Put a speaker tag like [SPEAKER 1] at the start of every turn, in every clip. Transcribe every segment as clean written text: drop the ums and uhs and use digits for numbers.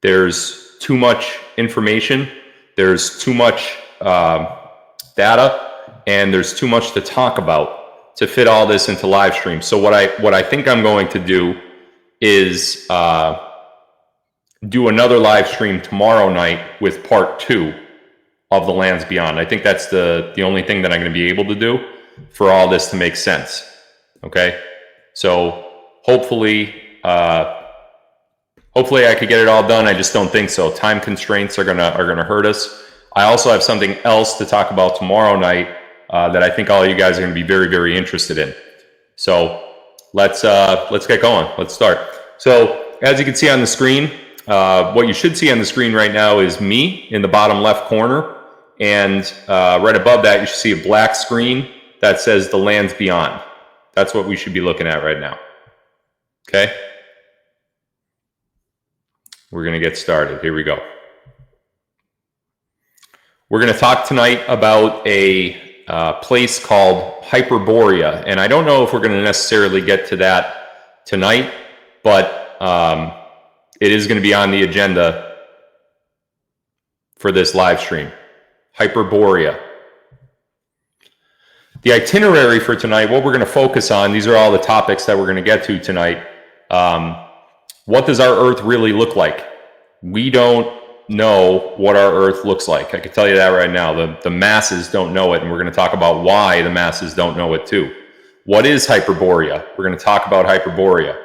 [SPEAKER 1] There's too much information. There's too much data, and there's too much to talk about to fit all this into live stream. So what I think I'm going to do is do another live stream tomorrow night with part 2 of The Lands Beyond. I think that's the only thing that I'm going to be able to do for all this to make sense. Okay, so hopefully I could get it all done. I just don't think so. Time constraints are gonna hurt us. I also have something else to talk about tomorrow night that I think all of you guys are going to be very, very interested in. So let's get going. Let's start. So as you can see on the screen, what you should see on the screen right now is me in the bottom left corner, and right above that you should see a black screen that says The Lands Beyond. That's what we should be looking at right now. Okay, we're going to get started. Here we go. We're going to talk tonight about a place called Hyperborea, and I don't know if we're going to necessarily get to that tonight, but it is going to be on the agenda for this live stream. Hyperborea. The itinerary for tonight, what we're going to focus on, these are all the topics that we're going to get to tonight. What does our Earth really look like? We don't know what our Earth looks like. I can tell you that right now. The masses don't know it, and we're going to talk about why the masses don't know it too. What is Hyperborea? We're going to talk about Hyperborea.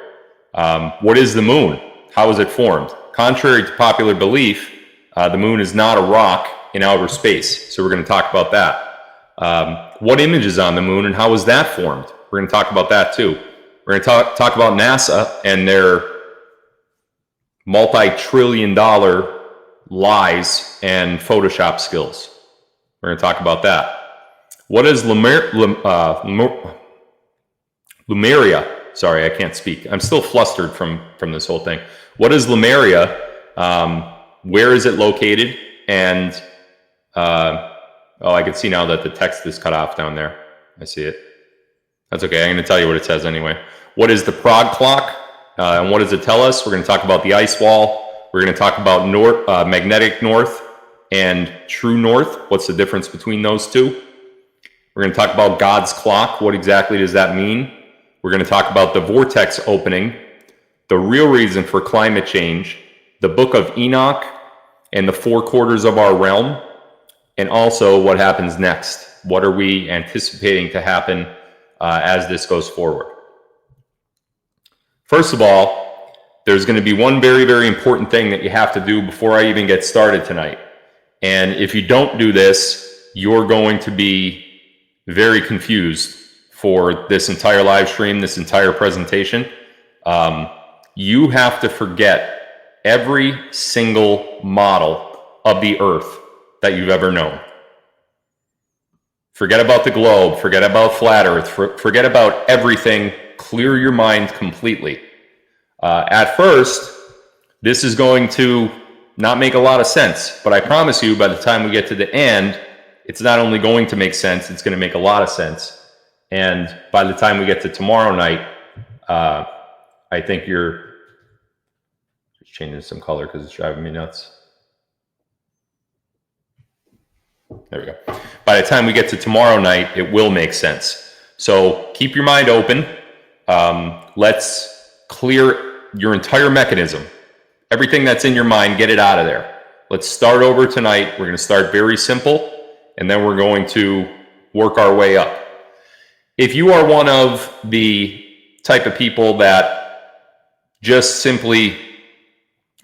[SPEAKER 1] What is the moon? How is it formed? Contrary to popular belief, the moon is not a rock in outer space, so we're going to talk about that. What image is on the moon and how was that formed? We're going to talk about that too. We're going to talk about NASA and their multi-trillion-dollar lies and Photoshop skills. We're going to talk about that. What is Lemuria? Sorry, I can't speak. I'm still flustered from this whole thing. What is Lemuria? Where is it located? And I can see now that the text is cut off down there. I see it. That's okay. I'm going to tell you what it says anyway. What is the Prague clock? And what does it tell us? We're going to talk about the ice wall. We're going to talk about magnetic north and true north. What's the difference between those two? We're going to talk about God's clock. What exactly does that mean? We're going to talk about the vortex opening, the real reason for climate change, the book of Enoch, and the 4 quarters of our realm, and also what happens next. What are we anticipating to happen as this goes forward? First of all, there's going to be one very, very important thing that you have to do before I even get started tonight. And if you don't do this, you're going to be very confused for this entire live stream, this entire presentation. You have to forget every single model of the Earth that you've ever known. Forget about the globe, forget about flat Earth, forget about everything. Clear your mind completely. At first, this is going to not make a lot of sense, but I promise you by the time we get to the end, it's not only going to make sense, it's going to make a lot of sense. And by the time we get to tomorrow night, I think you're just changing some color because it's driving me nuts. There we go. By the time we get to tomorrow night, it will make sense. So keep your mind open. Let's clear your entire mechanism. Everything that's in your mind, get it out of there. Let's start over tonight. We're going to start very simple, and then we're going to work our way up. If you are one of the type of people that just simply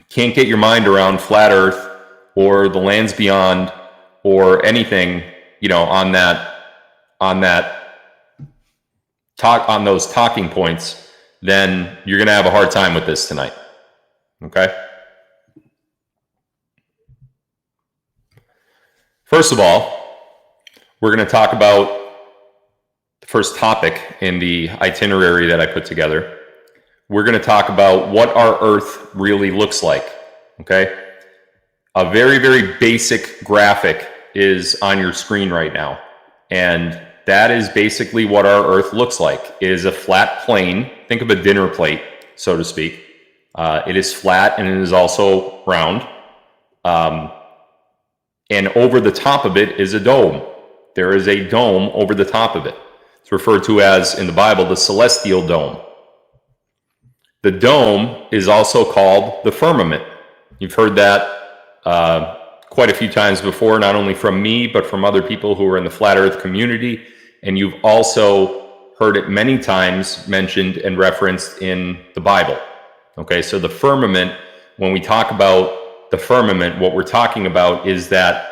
[SPEAKER 1] can't get your mind around flat Earth or the lands beyond or anything, on those talking points, then you're going to have a hard time with this tonight. Okay? First of all, we're going to talk about the first topic in the itinerary that I put together. We're going to talk about what our Earth really looks like. Okay? A very, very basic graphic is on your screen right now. And that is basically what our Earth looks like. It is a flat plane. Think of a dinner plate, so to speak. It is flat and it is also round. And over the top of it is a dome. There is a dome over the top of it. It's referred to as, in the Bible, the celestial dome. The dome is also called the firmament. You've heard that quite a few times before, not only from me, but from other people who are in the flat earth community. And you've also heard it many times mentioned and referenced in the Bible. Okay, so the firmament, when we talk about the firmament, what we're talking about is that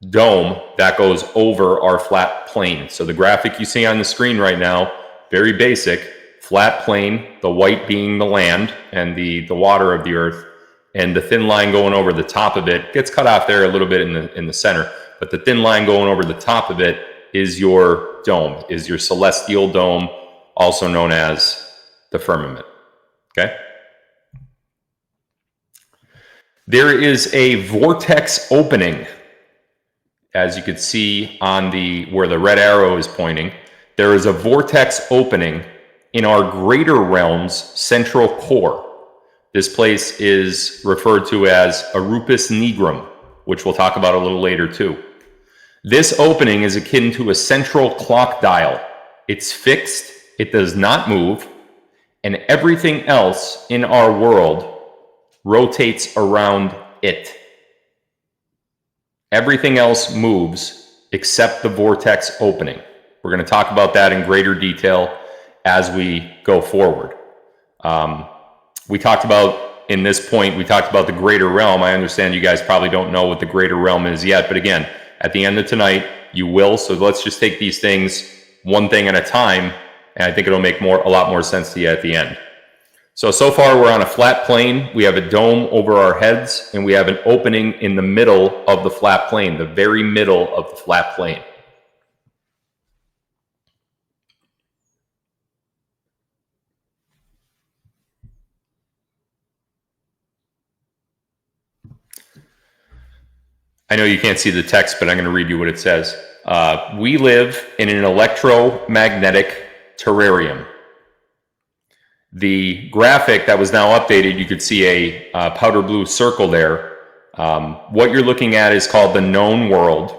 [SPEAKER 1] dome that goes over our flat plane. So the graphic you see on the screen right now, very basic, flat plane, the white being the land and the water of the earth, and the thin line going over the top of it gets cut off there a little bit in the center, but the thin line going over the top of it is your dome, is your celestial dome, also known as the firmament. Okay? There is a vortex opening, as you can see on where the red arrow is pointing. There is a vortex opening in our greater realm's central core. This place is referred to as Rupus Nigrum, which we'll talk about a little later too. This opening is akin to a central clock dial. It's fixed, it does not move, and everything else in our world rotates around it. Everything else moves except the vortex opening. We're going to talk about that in greater detail as we go forward. We talked about the greater realm. I understand you guys probably don't know what the greater realm is yet, but again, at the end of tonight, you will. So let's just take these things one thing at a time, and I think it'll make a lot more sense to you at the end. So far we're on a flat plane. We have a dome over our heads, and we have an opening in the middle of the flat plane, the very middle of the flat plane. I know you can't see the text, but I'm going to read you what it says. We live in an electromagnetic terrarium. The graphic that was now updated, you could see a powder blue circle there. What you're looking at is called the known world,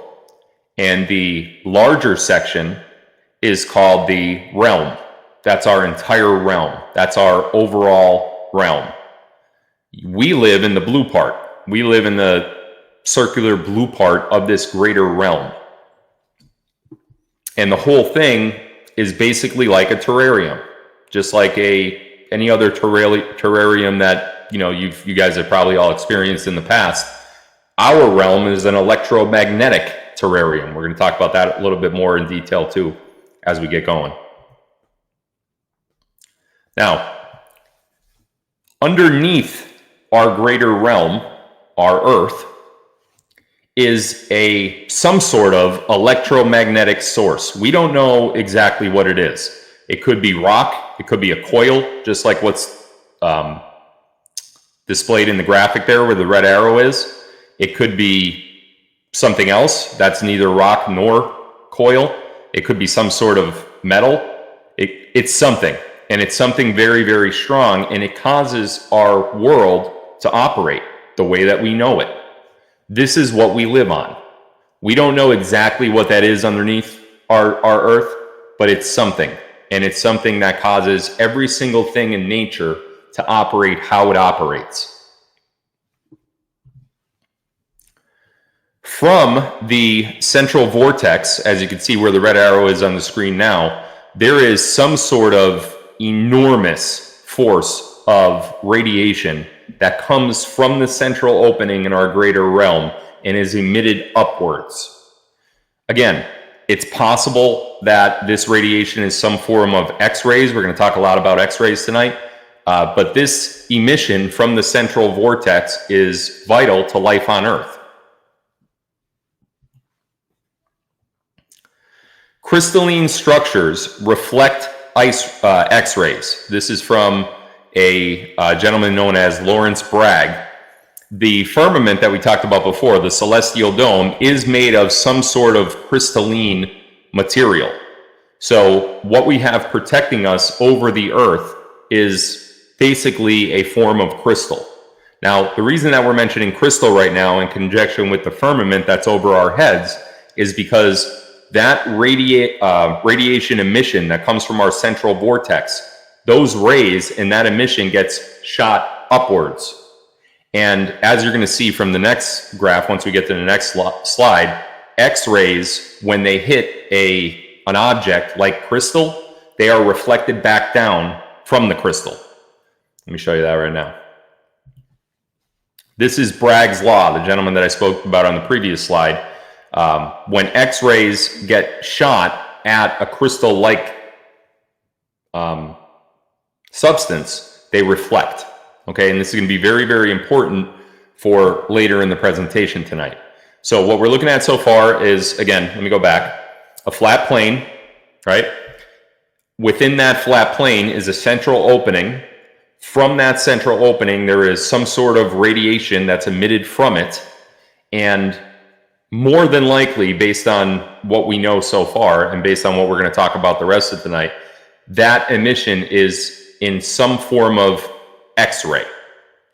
[SPEAKER 1] and the larger section is called the realm. That's our entire realm. That's our overall realm. We live in the blue part. We live in the circular blue part of this greater realm. And the whole thing is basically like a terrarium, just like any other terrarium that you guys have probably all experienced in the past. Our realm is an electromagnetic terrarium. We're going to talk about that a little bit more in detail too as we get going. Now, underneath our greater realm, our Earth, is some sort of electromagnetic source. We don't know exactly what it is. It could be rock, it could be a coil, just like what's displayed in the graphic there where the red arrow is. It could be something else that's neither rock nor coil. It could be some sort of metal. It's something, and it's something very, very strong, and it causes our world to operate the way that we know it. This is what we live on. We don't know exactly what that is underneath our Earth, but it's something. And it's something that causes every single thing in nature to operate how it operates. From the central vortex, as you can see where the red arrow is on the screen now, there is some sort of enormous force of radiation that comes from the central opening in our greater realm and is emitted upwards. Again, it's possible that this radiation is some form of X-rays. We're going to talk a lot about X-rays tonight. But this emission from the central vortex is vital to life on Earth. Crystalline structures reflect X-rays. This is from a gentleman known as Lawrence Bragg. The firmament that we talked about before, the celestial dome, is made of some sort of crystalline material. So what we have protecting us over the Earth is basically a form of crystal. Now, the reason that we're mentioning crystal right now in conjunction with the firmament that's over our heads is because that radiation emission that comes from our central vortex, those rays and that emission gets shot upwards. And as you're going to see from the next graph, once we get to the next slide, X-rays, when they hit an object like crystal, they are reflected back down from the crystal. Let me show you that right now. This is Bragg's law, the gentleman that I spoke about on the previous slide. When X-rays get shot at a crystal-like substance, they reflect. Okay, and this is going to be very, very important for later in the presentation tonight. So what we're looking at so far is, again, let me go back, a flat plane, right? Within that flat plane is a central opening. From that central opening, there is some sort of radiation that's emitted from it. And more than likely, based on what we know so far, and based on what we're going to talk about the rest of the night, that emission is in some form of X-ray,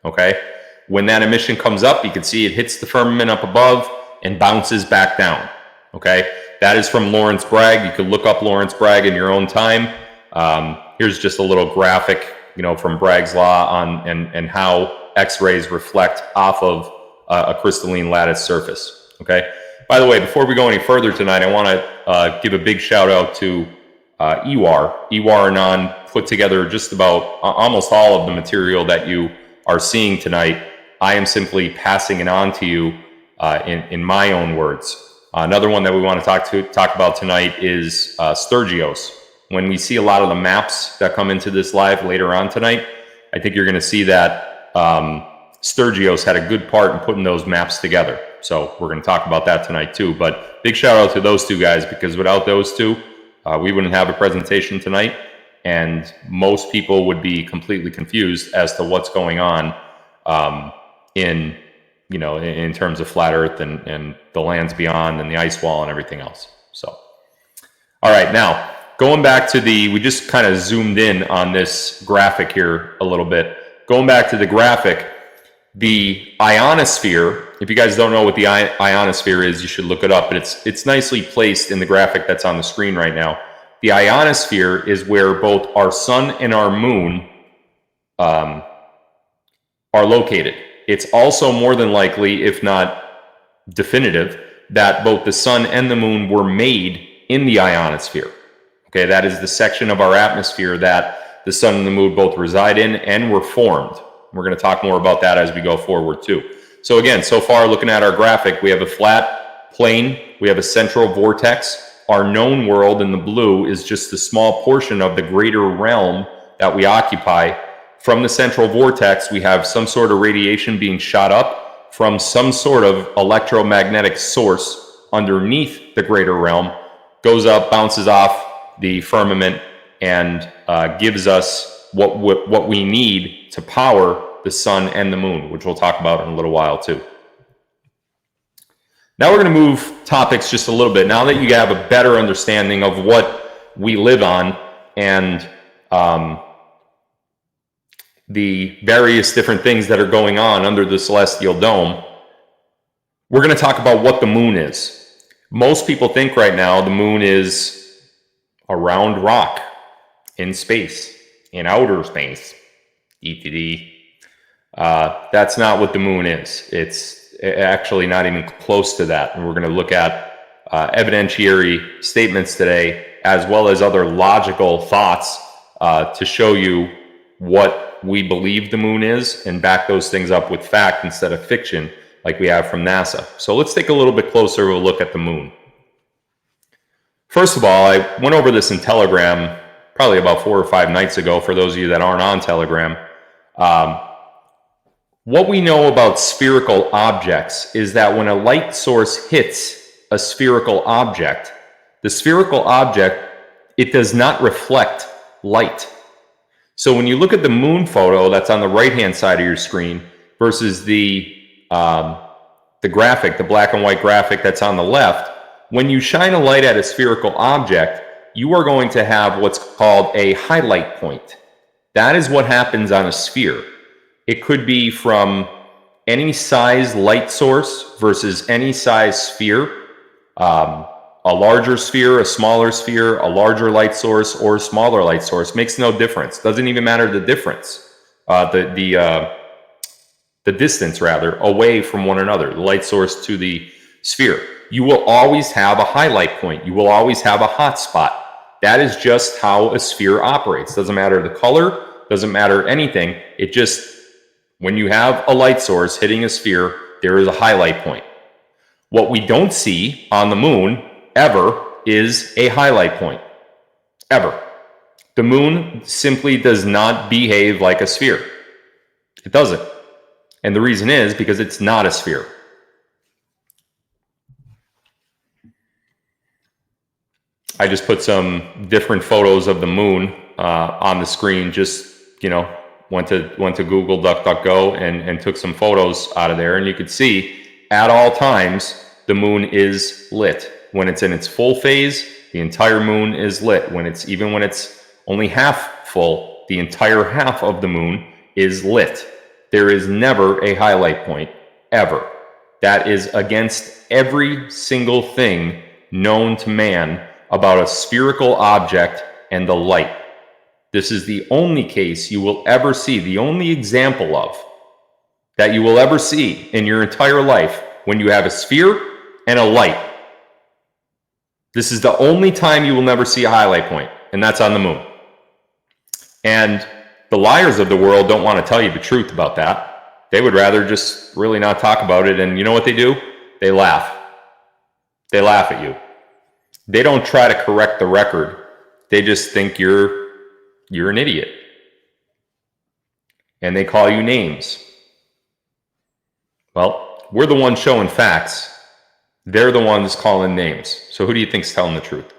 [SPEAKER 1] okay? When that emission comes up, you can see it hits the firmament up above and bounces back down, okay? That is from Lawrence Bragg. You can look up Lawrence Bragg in your own time. Here's just a little graphic, you know, from Bragg's law on and how X-rays reflect off of a crystalline lattice surface, okay? By the way, before we go any further tonight, I want to give a big shout out to Ewar. Ewar Anand put together just about almost all of the material that you are seeing tonight. I am simply passing it on to you in my own words. Another one that we want to talk about tonight is Sturgios. When we see a lot of the maps that come into this live later on tonight, I think you're going to see that Sturgios had a good part in putting those maps together. So we're going to talk about that tonight too. But big shout out to those two guys, because without those two, we wouldn't have a presentation tonight, and most people would be completely confused as to what's going on in terms of flat Earth and the lands beyond and the ice wall and everything else. So, all right, now going back to we just kind of zoomed in on this graphic here a little bit. Going back to the graphic, the ionosphere, if you guys don't know what the ionosphere is, you should look it up, but it's nicely placed in the graphic that's on the screen right now. The ionosphere is where both our sun and our moon are located. It's also more than likely, if not definitive, that both the sun and the moon were made in the ionosphere. Okay, that is the section of our atmosphere that the sun and the moon both reside in and were formed. We're going to talk more about that as we go forward too. So again, so far looking at our graphic, we have a flat plane, we have a central vortex. Our known world in the blue is just a small portion of the greater realm that we occupy. From the central vortex, we have some sort of radiation being shot up from some sort of electromagnetic source underneath the greater realm, goes up, bounces off the firmament, and gives us what we need to power the sun and the moon, which we'll talk about in a little while too. Now we're going to move topics just a little bit. Now that you have a better understanding of what we live on and the various different things that are going on under the celestial dome, we're going to talk about what the moon is. Most people think right now the moon is a round rock in space, in outer space, ETD. That's not what the moon is. It's actually not even close to that. And we're going to look at evidentiary statements today, as well as other logical thoughts to show you what we believe the moon is and back those things up with fact instead of fiction like we have from NASA. So let's take a little bit closer of a look at the moon. First of all, I went over this in Telegram probably about 4 or 5 nights ago for those of you that aren't on Telegram. What we know about spherical objects is that when a light source hits a spherical object, the spherical object, it does not reflect light. So when you look at the moon photo that's on the right-hand side of your screen versus the graphic, the black and white graphic that's on the left, when you shine a light at a spherical object, you are going to have what's called a highlight point. That is what happens on a sphere. It could be from any size light source versus any size sphere. A larger sphere, a smaller sphere, a larger light source, or a smaller light source makes no difference. Doesn't even matter the difference. The distance, rather, away from one another, the light source to the sphere. You will always have a highlight point. You will always have a hot spot. That is just how a sphere operates. Doesn't matter the color, doesn't matter anything. It just, when you have a light source hitting a sphere, there is a highlight point. What we don't see on the moon ever is a highlight point. Ever. The moon simply does not behave like a sphere. It doesn't. And the reason is because it's not a sphere. I just put some different photos of the moon on the screen. Just, went to Google, DuckDuckGo, and took some photos out of there. And you could see at all times the moon is lit. When it's in its full phase, the entire moon is lit. Even when it's only half full, the entire half of the moon is lit. There is never a highlight point, ever. That is against every single thing known to man about a spherical object and the light. This is the only case you will ever see, the only example of that you will ever see in your entire life when you have a sphere and a light. This is the only time you will never see a highlight point, and that's on the moon. And the liars of the world don't want to tell you the truth about that. They would rather just really not talk about it, and you know what they do? They laugh. They laugh at you. They don't try to correct the record. They just think you're an idiot. And they call you names. Well, we're the ones showing facts. They're the ones calling names. So who do you think's telling the truth?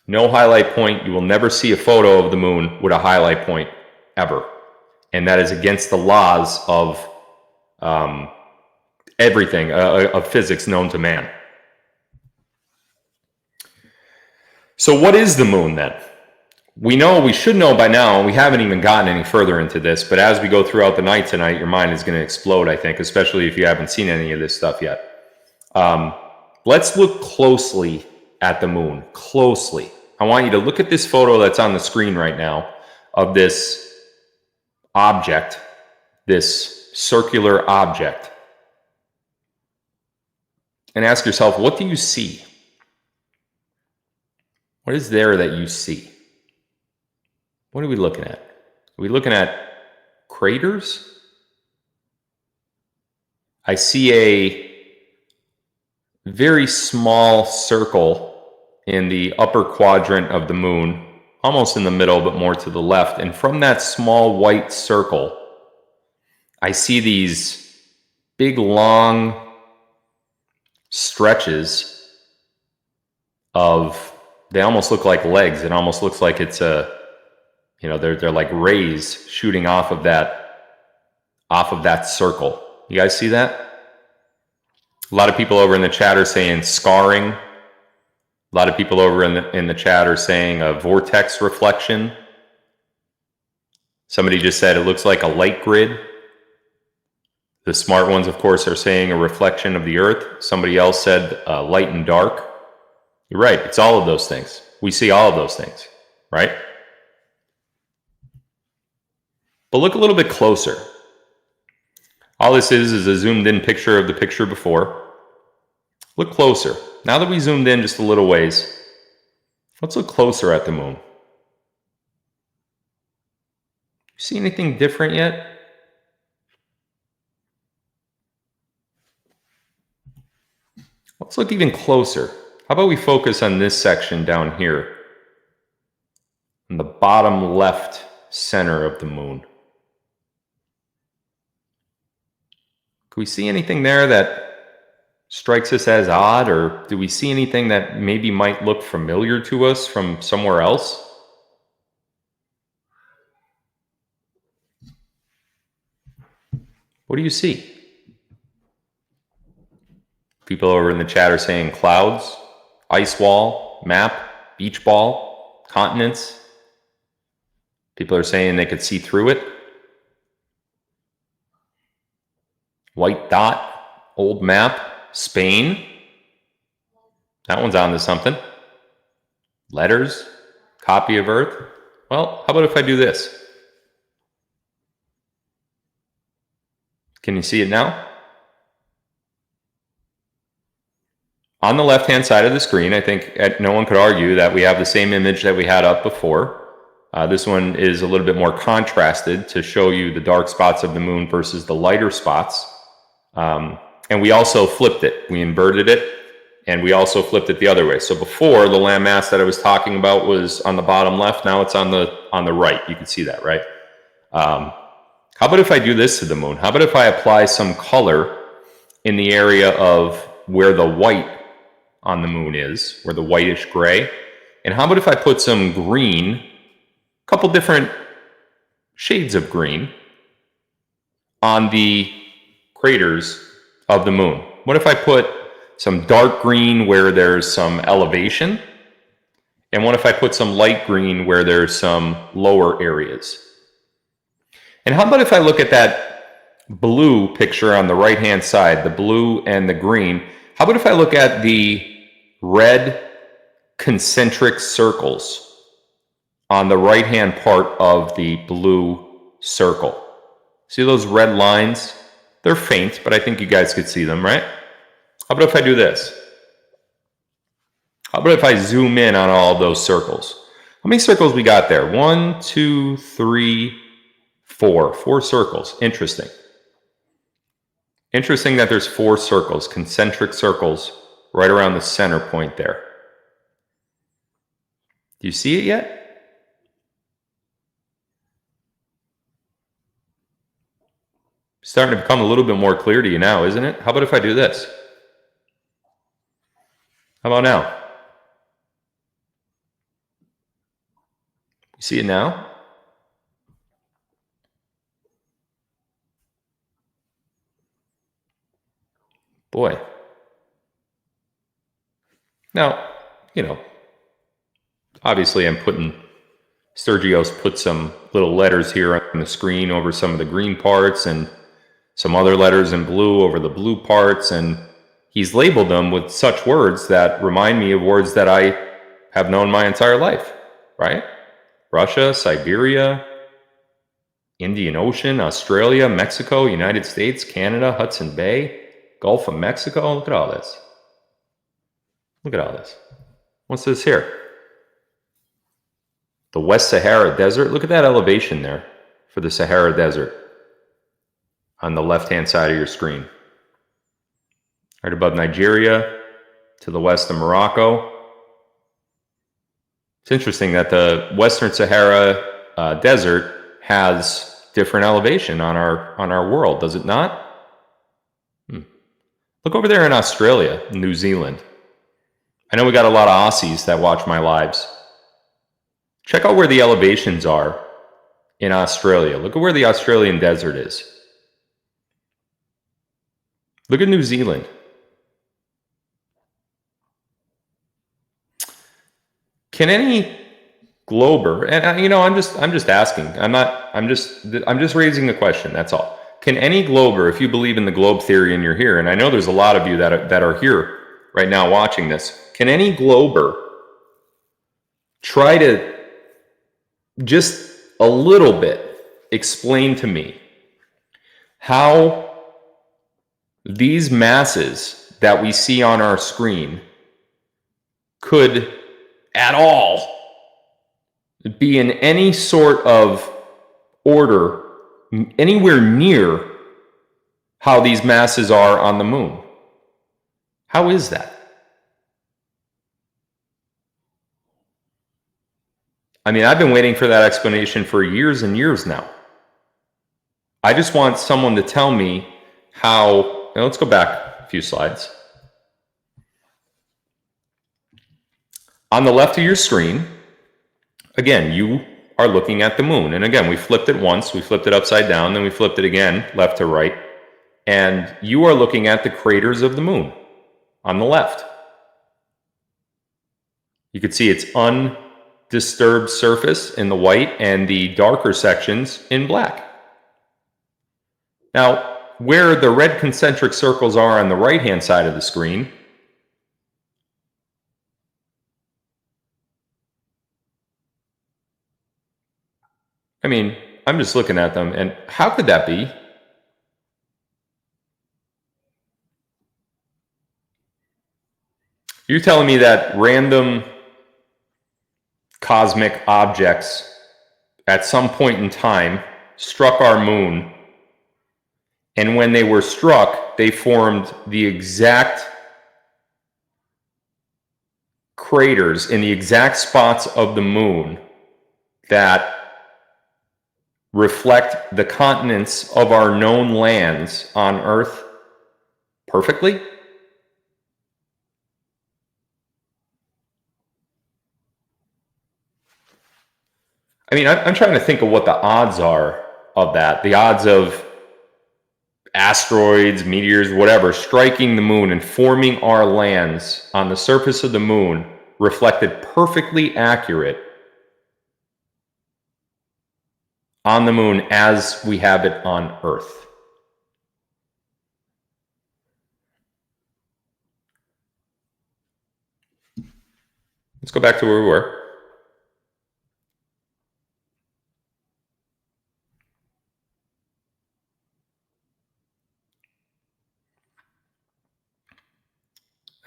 [SPEAKER 1] No highlight point. You will never see a photo of the moon with a highlight point, ever. And that is against the laws of everything, of physics known to man. So what is the moon then? We should know by now, and we haven't even gotten any further into this, but as we go throughout the night tonight, your mind is going to explode, I think, especially if you haven't seen any of this stuff yet. Let's look closely at the moon. Closely. I want you to look at this photo that's on the screen right now of this object, this circular object, and ask yourself, what do you see? What is there that you see? What are we looking at? Are we looking at craters? I see a very small circle in the upper quadrant of the moon, almost in the middle, but more to the left. And from that small white circle, I see these big, long stretches of, they almost look like legs. It almost looks like it's they're like rays shooting off of that circle. You guys see that? A lot of people over in the chat are saying scarring. A lot of people over in the chat are saying a vortex reflection. Somebody just said it looks like a light grid. The smart ones, of course, are saying a reflection of the earth. Somebody else said light and dark. You're right. It's all of those things. We see all of those things, right? But look a little bit closer. All this is a zoomed in picture of the picture before. Look closer. Now that we zoomed in just a little ways, let's look closer at the moon. See anything different yet? Let's look even closer. How about we focus on this section down here, in the bottom left center of the moon? Can we see anything there that strikes us as odd, or do we see anything that maybe might look familiar to us from somewhere else? What do you see? People over in the chat are saying clouds, ice wall, map, beach ball, continents. People are saying they could see through it. White dot, old map, Spain. That one's on to something. Letters, copy of Earth. Well, how about if I do this? Can you see it now? On the left-hand side of the screen, I think no one could argue that we have the same image that we had up before. This one is a little bit more contrasted to show you the dark spots of the moon versus the lighter spots. And we also flipped it. We inverted it, and we also flipped it the other way. So before, the landmass that I was talking about was on the bottom left. Now it's on the right. You can see that, right? How about if I do this to the moon? How about if I apply some color in the area of where the white on the moon is, where the whitish gray? And how about if I put some green, a couple different shades of green on the craters of the moon? What if I put some dark green where there's some elevation? And what if I put some light green where there's some lower areas? And how about if I look at that blue picture on the right-hand side, the blue and the green? How about if I look at the red concentric circles on the right-hand part of the blue circle? See those red lines? They're faint, but I think you guys could see them, right? How about if I do this? How about if I zoom in on all of those circles? How many circles we got there? 1, 2, 3, 4. 4 circles. Interesting. Interesting that there's 4 circles, concentric circles, right around the center point there. Do you see it yet? Starting to become a little bit more clear to you now, isn't it? How about if I do this? How about now? You see it now? Boy. Now, obviously Sergio's put some little letters here on the screen over some of the green parts and some other letters in blue over the blue parts, and he's labeled them with such words that remind me of words that I have known my entire life, right? Russia, Siberia, Indian Ocean, Australia, Mexico, United States, Canada, Hudson Bay, Gulf of Mexico. Look at all this. Look at all this. What's this here? The West Sahara Desert. Look at that elevation there for the Sahara Desert on the left-hand side of your screen. Right above Nigeria, to the west of Morocco. It's interesting that the Western Sahara Desert has different elevation on our world, does it not? Look over there in Australia, New Zealand. I know we got a lot of Aussies that watch my lives. Check out where the elevations are in Australia. Look at where the Australian desert is. Look at New Zealand. Can any glober, and I'm just asking. I'm just raising the question. That's all. Can any glober, if you believe in the globe theory and you're here, and I know there's a lot of you that are here right now watching this, can any glober try to just a little bit explain to me how these masses that we see on our screen could at all be in any sort of order anywhere near how these masses are on the moon? How is that? I mean, I've been waiting for that explanation for years and years now. I just want someone to tell me how. Now let's go back a few slides. On the left of your screen, again, you are looking at the moon. And again, we flipped it once, we flipped it upside down, then we flipped it again, left to right. And you are looking at the craters of the moon on the left. You can see it's disturbed surface in the white and the darker sections in black. Now, where the red concentric circles are on the right-hand side of the screen, I mean, I'm just looking at them, and how could that be? You're telling me that random cosmic objects at some point in time struck our moon, and when they were struck, they formed the exact craters in the exact spots of the moon that reflect the continents of our known lands on Earth perfectly? I mean, I'm trying to think of what the odds are of that. The odds of asteroids, meteors, whatever, striking the moon and forming our lands on the surface of the moon reflected perfectly accurate on the moon as we have it on Earth. Let's go back to where we were.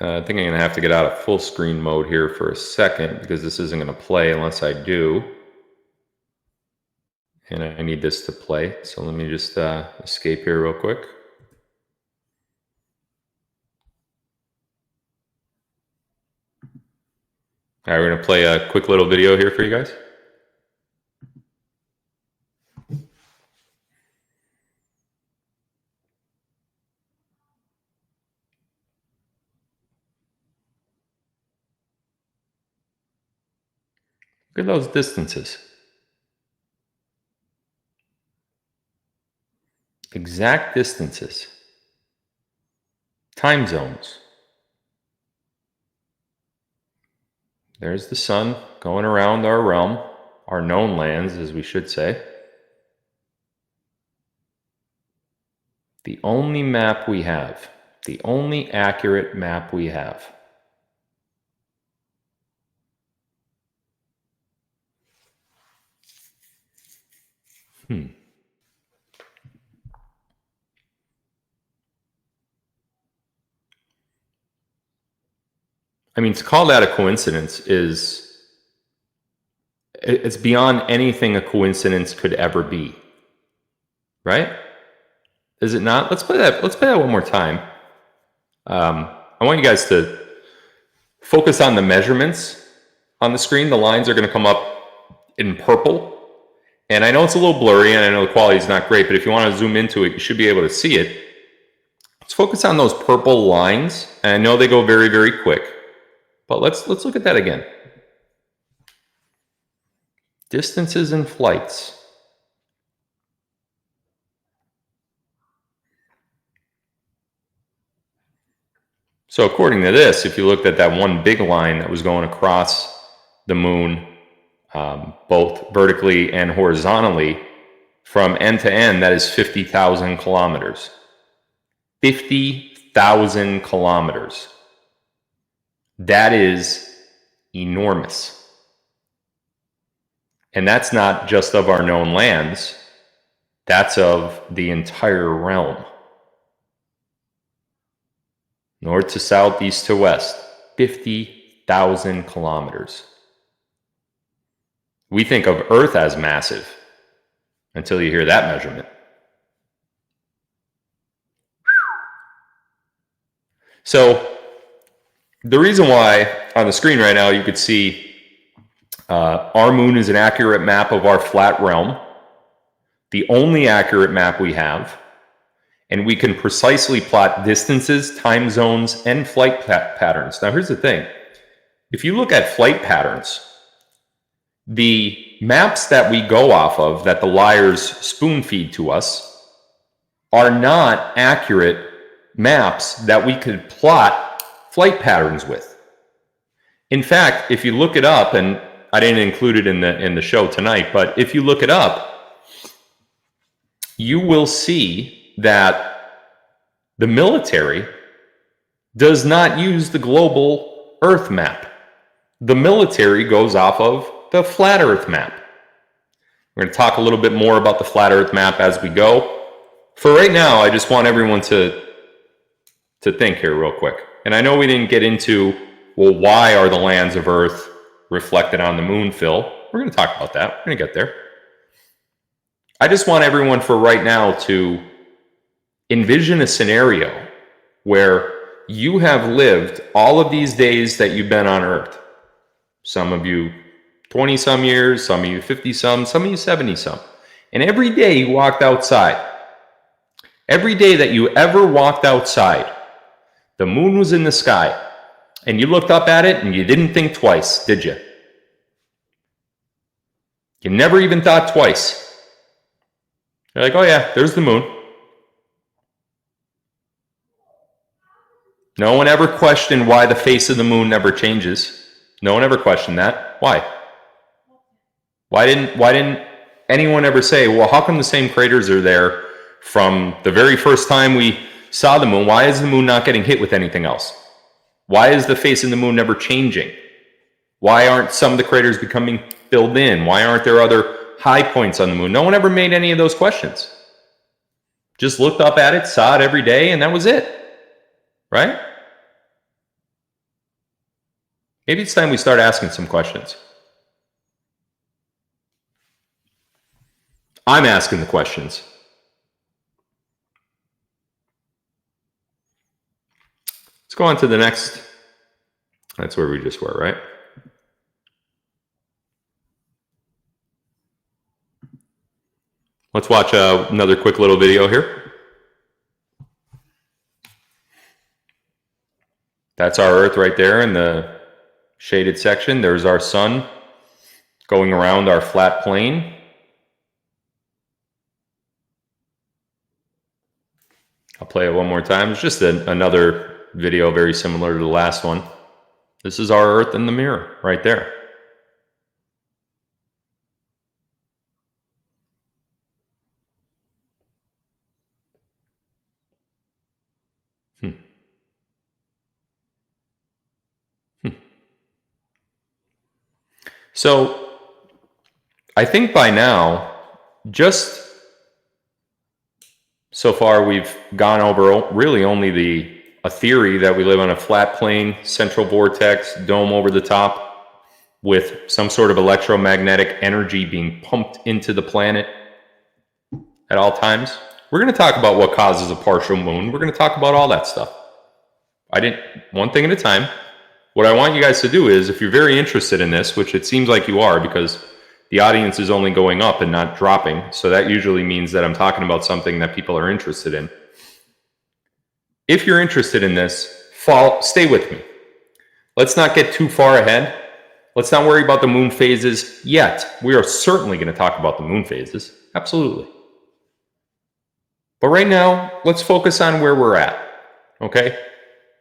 [SPEAKER 1] I think I'm going to have to get out of full screen mode here for a second because this isn't going to play unless I do. And I need this to play. So let me just escape here real quick. All right, we're going to play a quick little video here for you guys. Look at those distances. Exact distances. Time zones. There's the sun going around our realm, our known lands, as we should say. The only map we have, the only accurate map we have. I mean, to call that a coincidence it's beyond anything a coincidence could ever be, right? Is it not? Let's play that one more time. I want you guys to focus on the measurements on the screen. The lines are going to come up in purple. And I know it's a little blurry and I know the quality is not great, but if you want to zoom into it, you should be able to see it. Let's focus on those purple lines. And I know they go very, very quick, but let's look at that again. Distances and flights. So according to this, if you looked at that one big line that was going across the moon, both vertically and horizontally, from end to end, that is 50,000 kilometers. 50,000 kilometers. That is enormous. And that's not just of our known lands. That's of the entire realm. North to south, east to west. 50,000 kilometers. We think of Earth as massive until you hear that measurement. So the reason why on the screen right now you could see our moon is an accurate map of our flat realm, the only accurate map we have, and we can precisely plot distances, time zones, and flight patterns. Now here's the thing. If you look at flight patterns, the maps that we go off of, that the liars spoon feed to us, are not accurate maps that we could plot flight patterns with. In fact, if you look it up, and I didn't include it in the show tonight, but if you look it up, you will see that the military does not use the global Earth map. The military goes off of the flat Earth map. We're going to talk a little bit more about the flat Earth map as we go. For right now, I just want everyone to think here real quick. And I know we didn't get into, well, why are the lands of Earth reflected on the moon, Phil? We're going to talk about that. We're going to get there. I just want everyone for right now to envision a scenario where you have lived all of these days that you've been on Earth. Some of you 20 some years, some of you 50 some of you 70 some. And every day you walked outside, every day that you ever walked outside, the moon was in the sky, and you looked up at it and you didn't think twice, did you? You never even thought twice. You're like, oh yeah, there's the moon. No one ever questioned why the face of the moon never changes. No one ever questioned that. Why? Why didn't anyone ever say, well, how come the same craters are there from the very first time we saw the moon? Why is the moon not getting hit with anything else? Why is the face of the moon never changing? Why aren't some of the craters becoming filled in? Why aren't there other high points on the moon? No one ever made any of those questions. Just looked up at it, saw it every day, and that was it. Right? Maybe it's time we start asking some questions. I'm asking the questions. Let's go on to the next. That's where we just were, right? Let's watch another quick little video here. That's our Earth right there in the shaded section. There's our sun going around our flat plane. I'll play it one more time. It's just another video very similar to the last one. This is our Earth in the mirror right there. So I think by now, just so far we've gone over really only a theory that we live on a flat plane, central vortex, dome over the top, with some sort of electromagnetic energy being pumped into the planet at all times. We're going to talk about what causes a partial moon. We're going to talk about all that stuff. One thing at a time. What I want you guys to do is, if you're very interested in this, which it seems like you are because the audience is only going up and not dropping, so that usually means that I'm talking about something that people are interested in. If you're interested in this, stay with me. Let's not get too far ahead. Let's not worry about the moon phases yet. We are certainly going to talk about the moon phases. Absolutely. But right now, let's focus on where we're at. Okay?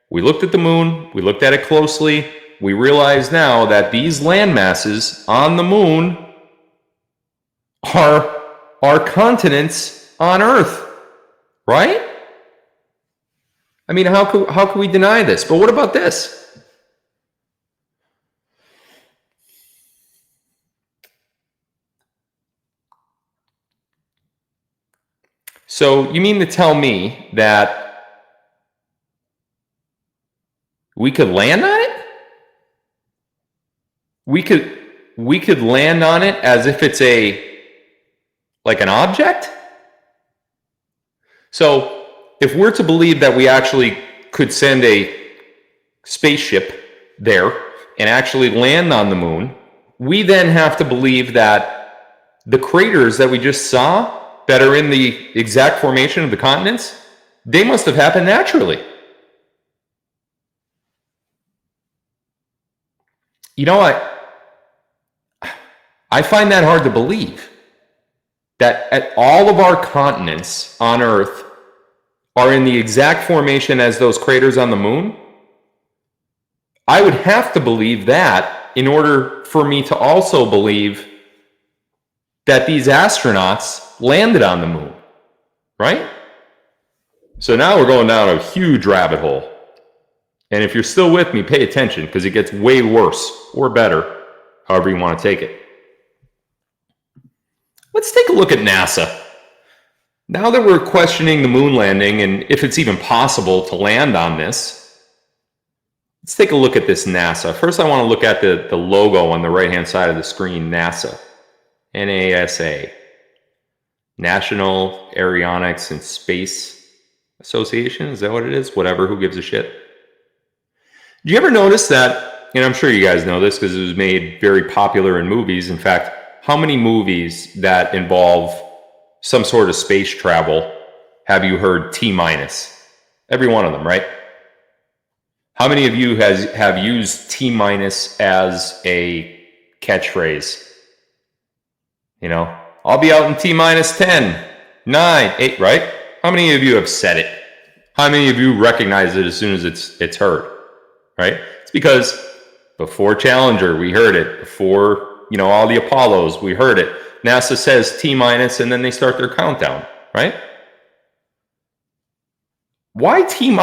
[SPEAKER 1] We looked at the moon. We looked at it closely. We realize now that these land masses on the moon are continents on Earth. Right? I mean, how could we deny this? But what about this? So you mean to tell me that we could land on it? We could land on it as if it's like an object? So if we're to believe that we actually could send a spaceship there and actually land on the moon, we then have to believe that the craters that we just saw that are in the exact formation of the continents, they must have happened naturally. You know, I find that hard to believe, that at all of our continents on Earth are in the exact formation as those craters on the moon. I would have to believe that in order for me to also believe that these astronauts landed on the moon, right? So now we're going down a huge rabbit hole. And if you're still with me, pay attention, because it gets way worse or better, however you want to take it. Let's take a look at NASA. Now that we're questioning the moon landing and if it's even possible to land on this, let's take a look at this NASA. First, I want to look at the logo on the right-hand side of the screen, NASA. NASA. National Aeronautics and Space Association. Is that what it is? Whatever, who gives a shit? Do you ever notice that, and I'm sure you guys know this because it was made very popular in movies. In fact, how many movies that involve some sort of space travel have you heard T-? Every one of them, right? How many of you have used T- as a catchphrase? You know, I'll be out in T-10, 9, 8, right? How many of you have said it? How many of you recognize it as soon as it's heard, right? It's because before Challenger, we heard it. Before, you know, all the Apollos, we heard it. NASA says T-, and then they start their countdown, right? Why T-?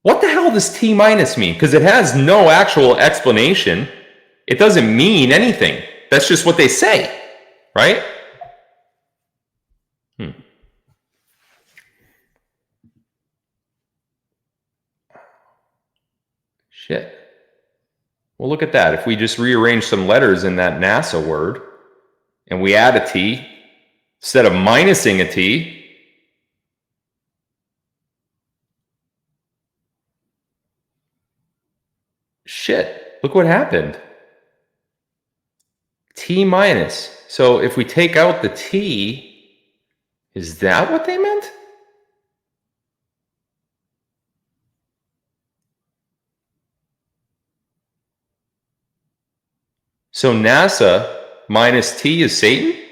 [SPEAKER 1] What the hell does T- mean? Because it has no actual explanation. It doesn't mean anything. That's just what they say, right? Shit. Well, look at that. If we just rearrange some letters in that NASA word and we add a T, instead of minusing a T, shit, look what happened. T-. So if we take out the T, is that what they meant? So NASA minus T is Satan?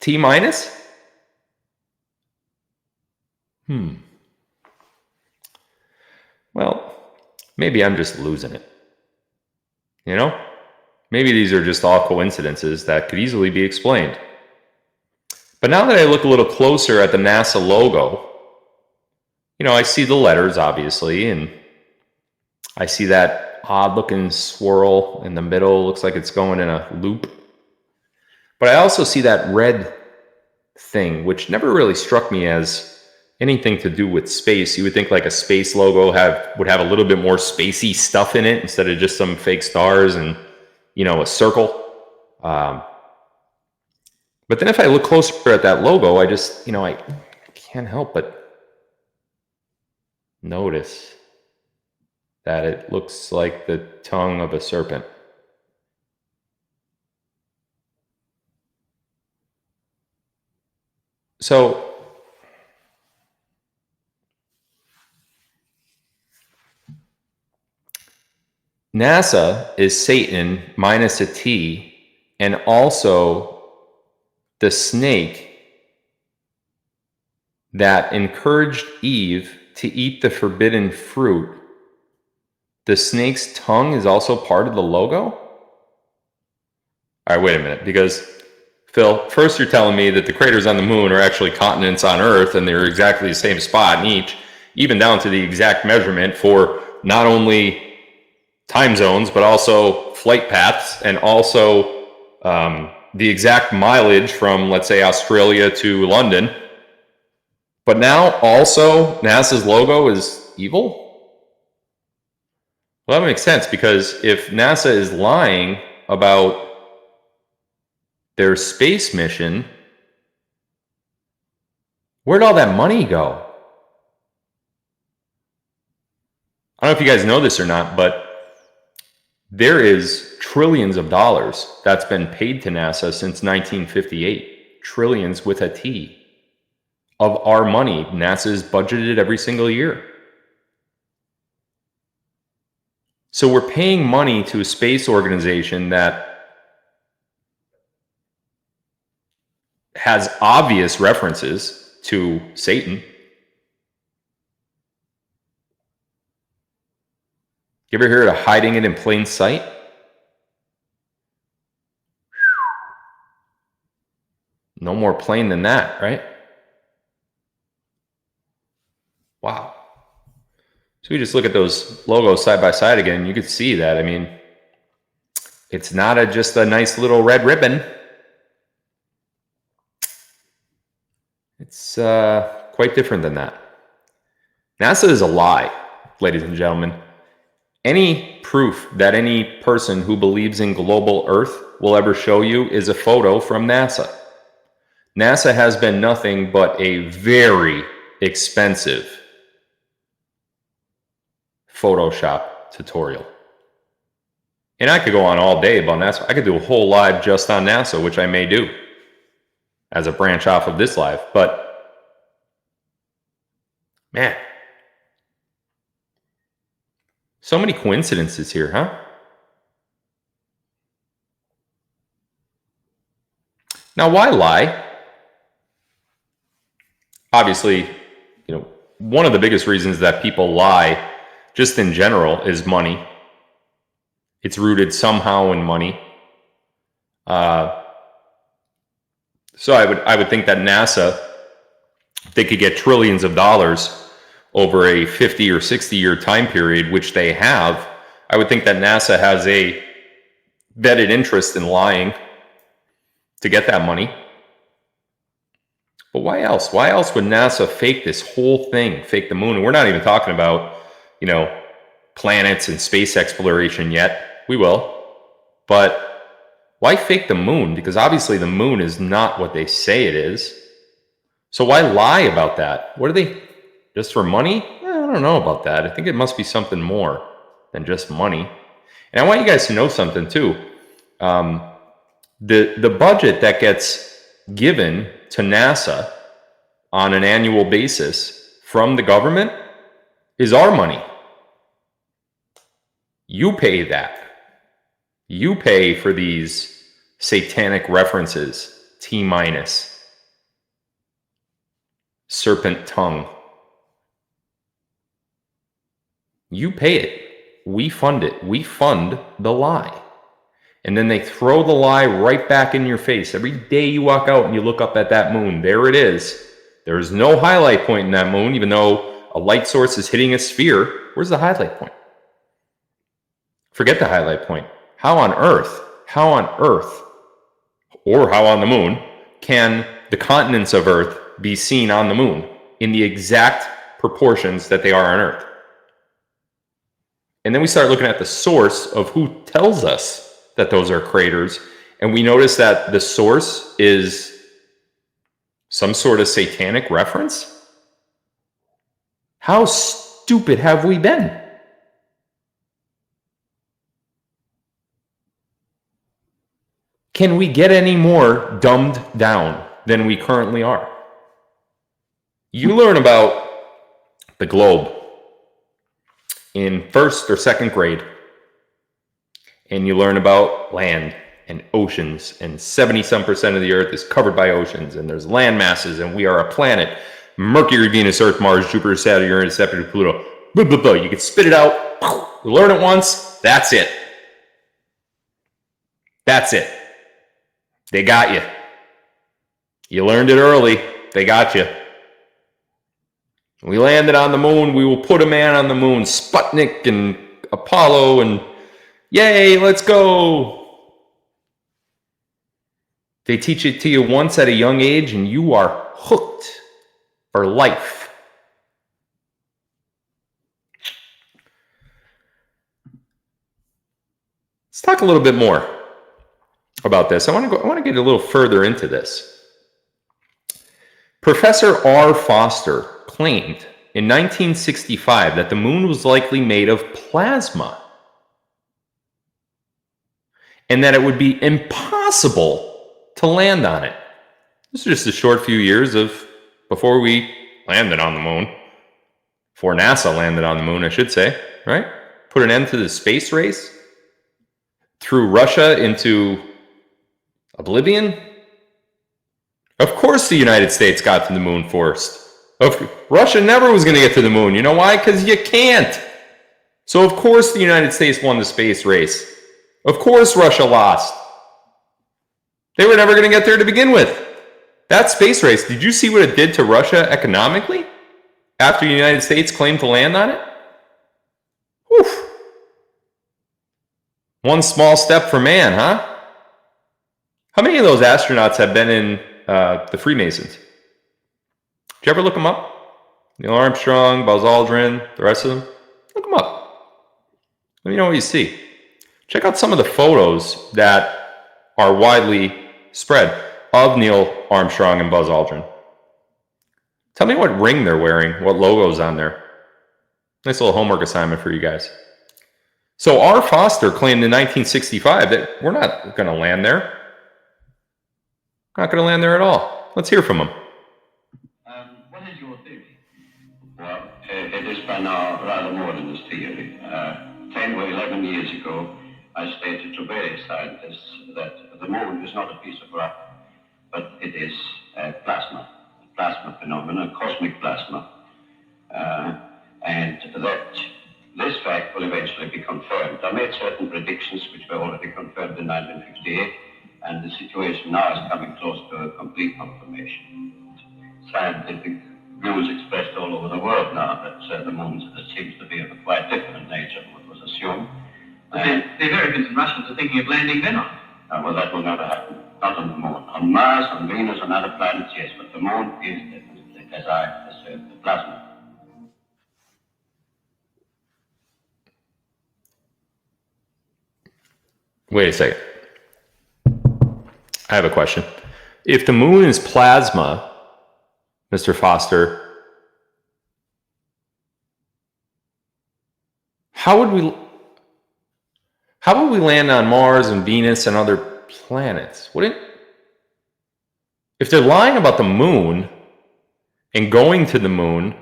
[SPEAKER 1] T-? Well, maybe I'm just losing it. You know? Maybe these are just all coincidences that could easily be explained. But now that I look a little closer at the NASA logo, you know, I see the letters, obviously, and I see that odd-looking swirl in the middle. Looks like it's going in a loop. But I also see that red thing, which never really struck me as anything to do with space. You would think like a space logo would have a little bit more spacey stuff in it instead of just some fake stars and, you know, a circle. But then if I look closer at that logo, I just, you know, I can't help but notice that it looks like the tongue of a serpent. So NASA is Satan minus a T, and also the snake that encouraged Eve to eat the forbidden fruit. The snake's tongue is also part of the logo? All right, wait a minute, because Phil, first you're telling me that the craters on the moon are actually continents on Earth, and they're exactly the same spot in each, even down to the exact measurement for not only time zones, but also flight paths, and also the exact mileage from, let's say, Australia to London. But now also NASA's logo is evil? Well, that makes sense, because if NASA is lying about their space mission, where'd all that money go? I don't know if you guys know this or not, but there is trillions of dollars that's been paid to NASA since 1958. Trillions with a T of our money. NASA's budgeted every single year. So we're paying money to a space organization that has obvious references to Satan. You ever heard of hiding it in plain sight? No more plain than that, right? Wow. So we just look at those logos side by side again. You could see that. I mean, it's not just a nice little red ribbon. It's quite different than that. NASA is a lie, ladies and gentlemen. Any proof that any person who believes in global Earth will ever show you is a photo from NASA. NASA has been nothing but a very expensive Photoshop tutorial. And I could go on all day about NASA. I could do a whole live just on NASA, which I may do as a branch off of this live. But, man, so many coincidences here, huh? Now, why lie? Obviously, one of the biggest reasons that people lie just in general is money. It's rooted somehow in money. So I would think that NASA, they could get trillions of dollars over a 50 or 60 year time period, which they have. I would think that NASA has a vetted interest in lying to get that money. But why else? Why else would NASA fake this whole thing, fake the moon? And we're not even talking about, planets and space exploration yet. We will. But why fake the moon? Because obviously the moon is not what they say it is. So why lie about that? What are they, just for money? I don't know about that. I think it must be something more than just money. And I want you guys to know something too. The budget that gets given to NASA on an annual basis from the government is our money. You pay that. You pay for these satanic references, T-minus, serpent tongue. You pay it. We fund it. We fund the lie. And then they throw the lie right back in your face. Every day you walk out and you look up at that moon, there it is. There's no highlight point in that moon, even though a light source is hitting a sphere. Where's the highlight point? Forget the highlight point. How on earth, or how on the moon, can the continents of Earth be seen on the moon in the exact proportions that they are on Earth? And then we start looking at the source of who tells us that those are craters, and we notice that the source is some sort of satanic reference. How stupid have we been? Can we get any more dumbed down than we currently are? You learn about the globe in first or second grade, and you learn about land and oceans, and 70-some% of the Earth is covered by oceans, and there's land masses, and we are a planet. Mercury, Venus, Earth, Mars, Jupiter, Saturn, Uranus, Neptune, Pluto. Blah, blah, blah. You can spit it out. You learn it once. That's it. That's it. They got you. You learned it early. They got you. We landed on the moon. We will put a man on the moon. Sputnik and Apollo and yay, let's go. They teach it to you once at a young age and you are hooked for life. Let's talk a little bit more about this. I want to get a little further into this. Professor R. Foster claimed in 1965 that the moon was likely made of plasma and that it would be impossible to land on it. This is just a short few years before we landed on the moon, before NASA landed on the moon, I should say, right? Put an end to the space race, threw Russia into oblivion. Of course the United States got to the moon first. Russia never was going to get to the moon. You know why? Because you can't. So of course the United States won the space race. Of course Russia lost. They were never going to get there to begin with. That space race, did you see what it did to Russia economically after the United States claimed to land on it? Whew. One small step for man, huh? How many of those astronauts have been in the Freemasons? Did you ever look them up? Neil Armstrong, Buzz Aldrin, the rest of them? Look them up. Let me know what you see. Check out some of the photos that are widely spread of Neil Armstrong and Buzz Aldrin. Tell me what ring they're wearing, what logo's on there. Nice little homework assignment for you guys. So R. Foster claimed in 1965 that we're not going to land there. Not going to land there at all. Let's hear from him.
[SPEAKER 2] What is your theory? Well, it is by now rather more than this theory. 10 or 11 years ago, I stated to various scientists that the moon is not a piece of rock, but it is a plasma phenomenon, cosmic plasma, and that this fact will eventually be confirmed. I made certain predictions which were already confirmed in 1958, and the situation now is coming close to a complete confirmation. Scientific views expressed all over the world now that the moon seems to be of a quite different nature from what was assumed.
[SPEAKER 3] The Americans and Russians are thinking of landing then on it.
[SPEAKER 2] Well, that will never happen. Not on the moon. On Mars, on Venus, on other planets, yes, but the moon is definitely, as I said, the plasma.
[SPEAKER 1] Wait a second. I have a question. If the moon is plasma, Mr. Foster, how would we land on Mars and Venus and other planets? If they're lying about the moon and going to the moon,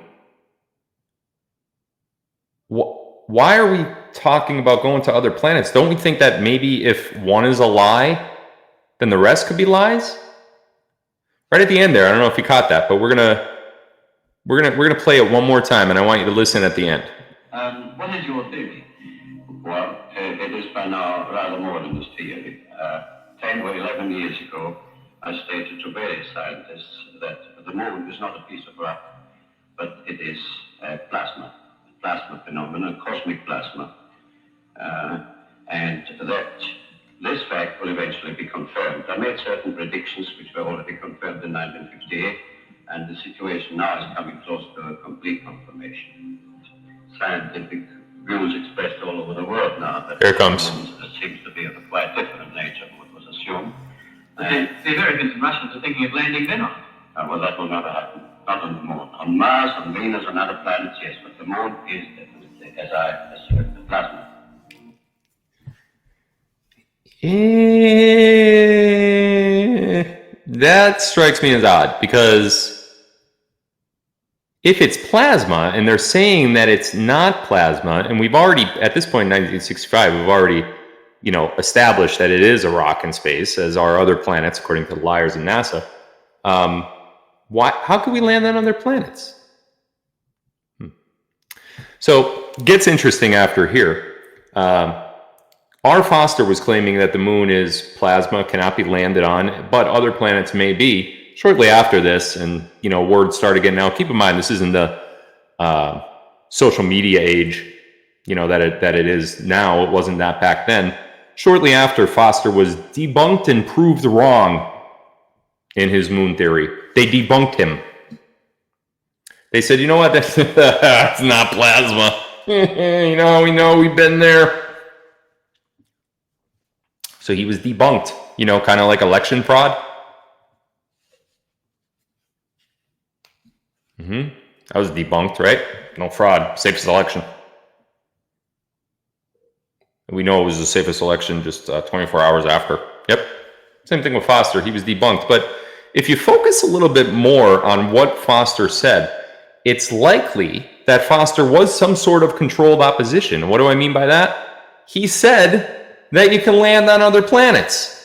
[SPEAKER 1] why are we talking about going to other planets? Don't we think that maybe if one is a lie, then the rest could be lies? Right at the end there, I don't know if you caught that, but we're gonna play it one more time, and I want you to listen at the end.
[SPEAKER 3] What is your theory?
[SPEAKER 2] Well, it is by now rather more than this theory. 10 or 11 years ago, I stated to various scientists that the moon is not a piece of rock, but it is a plasma phenomenon, cosmic plasma, and that this fact will eventually be confirmed. I made certain predictions which were already confirmed in 1958, and the situation now is coming close to a complete confirmation. Scientific views expressed all over the world now that
[SPEAKER 1] here it comes.
[SPEAKER 2] Seems to be of a quite different nature from what was assumed.
[SPEAKER 3] The Americans and Russians are thinking of landing then on it.
[SPEAKER 2] Well, that will never happen. Not on the moon. On Mars, on Venus, on other planets, yes, but the moon is definitely, as I said, the plasma.
[SPEAKER 1] That strikes me as odd, because if it's plasma and they're saying that it's not plasma, and we've already, at this point in 1965, we've already, established that it is a rock in space, as are other planets, according to the liars in NASA. How can we land on other planets? So, gets interesting after here. R. Foster was claiming that the moon is plasma, cannot be landed on, but other planets may be. Shortly after this, and word started getting out. Keep in mind, this isn't the social media age, that it is now. It wasn't that back then. Shortly after, Foster was debunked and proved wrong in his moon theory. They debunked him. They said, you know what? That's not plasma. We know, we've been there. So he was debunked, kind of like election fraud. That was debunked, right? No fraud. Safest election. We know it was the safest election just 24 hours after. Yep. Same thing with Foster. He was debunked. But if you focus a little bit more on what Foster said, it's likely that Foster was some sort of controlled opposition. What do I mean by that? He said that you can land on other planets.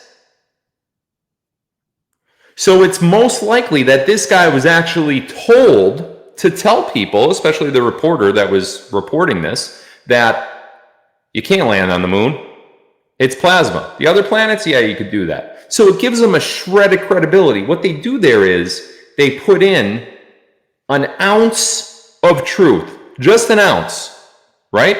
[SPEAKER 1] So it's most likely that this guy was actually told to tell people, especially the reporter that was reporting this, that you can't land on the moon. It's plasma. The other planets, yeah, you could do that. So it gives them a shred of credibility. What they do there is they put in an ounce of truth, just an ounce, right?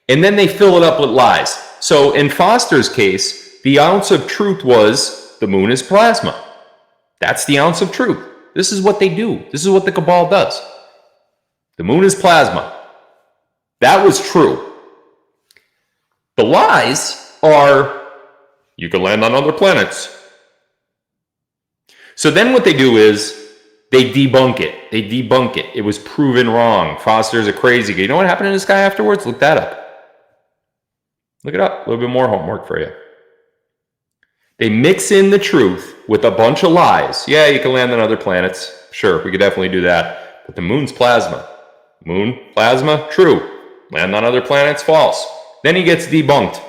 [SPEAKER 1] And then they fill it up with lies. So in Foster's case, the ounce of truth was the moon is plasma. That's the ounce of truth. This is what they do. This is what the cabal does. The moon is plasma. That was true. The lies are, you can land on other planets. So then what they do is they debunk it. They debunk it. It was proven wrong. Foster's a crazy guy. You know what happened to this guy afterwards? Look that up. Look it up. A little bit more homework for you. They mix in the truth with a bunch of lies. Yeah, you can land on other planets. Sure, we could definitely do that. But the moon's plasma. Moon, plasma, true. Land on other planets, false. Then he gets debunked.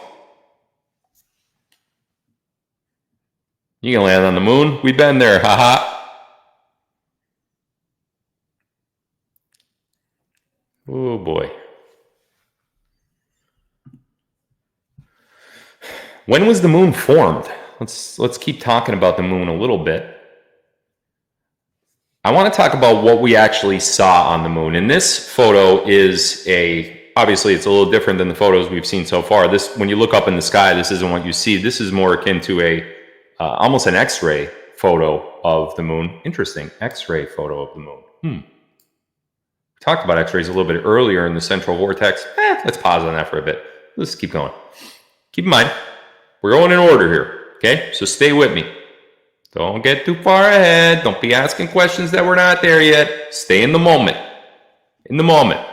[SPEAKER 1] You can land on the moon. We've been there. Haha. Oh boy. When was the moon formed? Let's keep talking about the moon a little bit. I want to talk about what we actually saw on the moon. And this photo is obviously it's a little different than the photos we've seen so far. This, when you look up in the sky, this isn't what you see. This is more akin to almost an X-ray photo of the moon. Interesting, X-ray photo of the moon. We talked about X-rays a little bit earlier in the central vortex. Let's pause on that for a bit. Let's keep going. Keep in mind, we're going in order here. Okay, so stay with me. Don't get too far ahead. Don't be asking questions that we're not there yet. Stay in the moment. In the moment.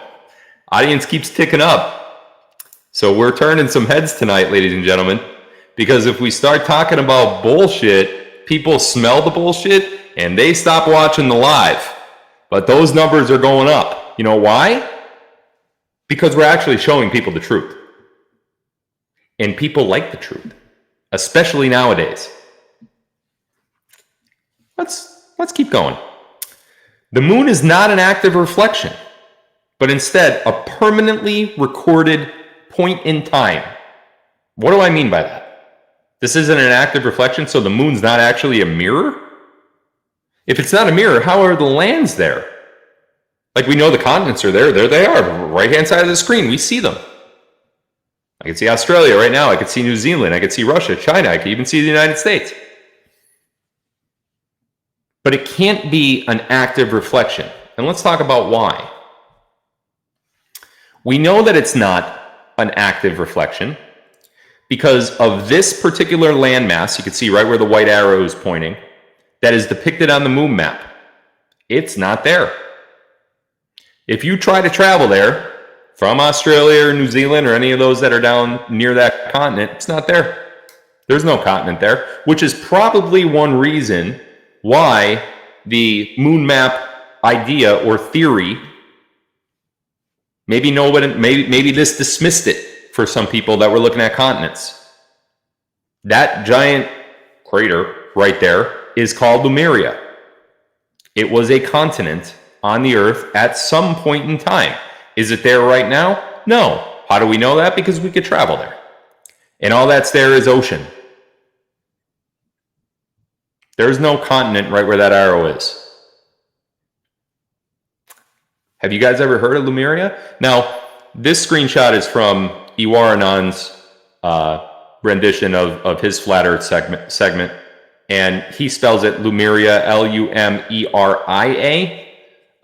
[SPEAKER 1] Audience keeps ticking up. So we're turning some heads tonight, ladies and gentlemen, because if we start talking about bullshit, people smell the bullshit and they stop watching the live. But those numbers are going up. You know why? Because we're actually showing people the truth. And people like the truth. Especially nowadays. Let's keep going. The moon is not an active reflection, but instead a permanently recorded point in time. What do I mean by that? This isn't an active reflection, so the moon's not actually a mirror? If it's not a mirror, how are the lands there? Like, we know the continents are there. There they are, right-hand side of the screen. We see them. I can see Australia right now. I can see New Zealand. I can see Russia, China. I can even see the United States. But it can't be an active reflection. And let's talk about why. We know that it's not an active reflection because of this particular landmass. You can see right where the white arrow is pointing. That is depicted on the moon map. It's not there. If you try to travel there, from Australia or New Zealand or any of those that are down near that continent, it's not there. There's no continent there, which is probably one reason why the moon map idea or theory, maybe this dismissed it for some people that were looking at continents. That giant crater right there is called Lemuria. It was a continent on the Earth at some point in time. Is it there right now? No. How do we know that? Because we could travel there. And all that's there is ocean. There's no continent right where that arrow is. Have you guys ever heard of Lemuria? Now, this screenshot is from Iwaranan's rendition of his Flat Earth segment. And he spells it Lemuria, Lumeria.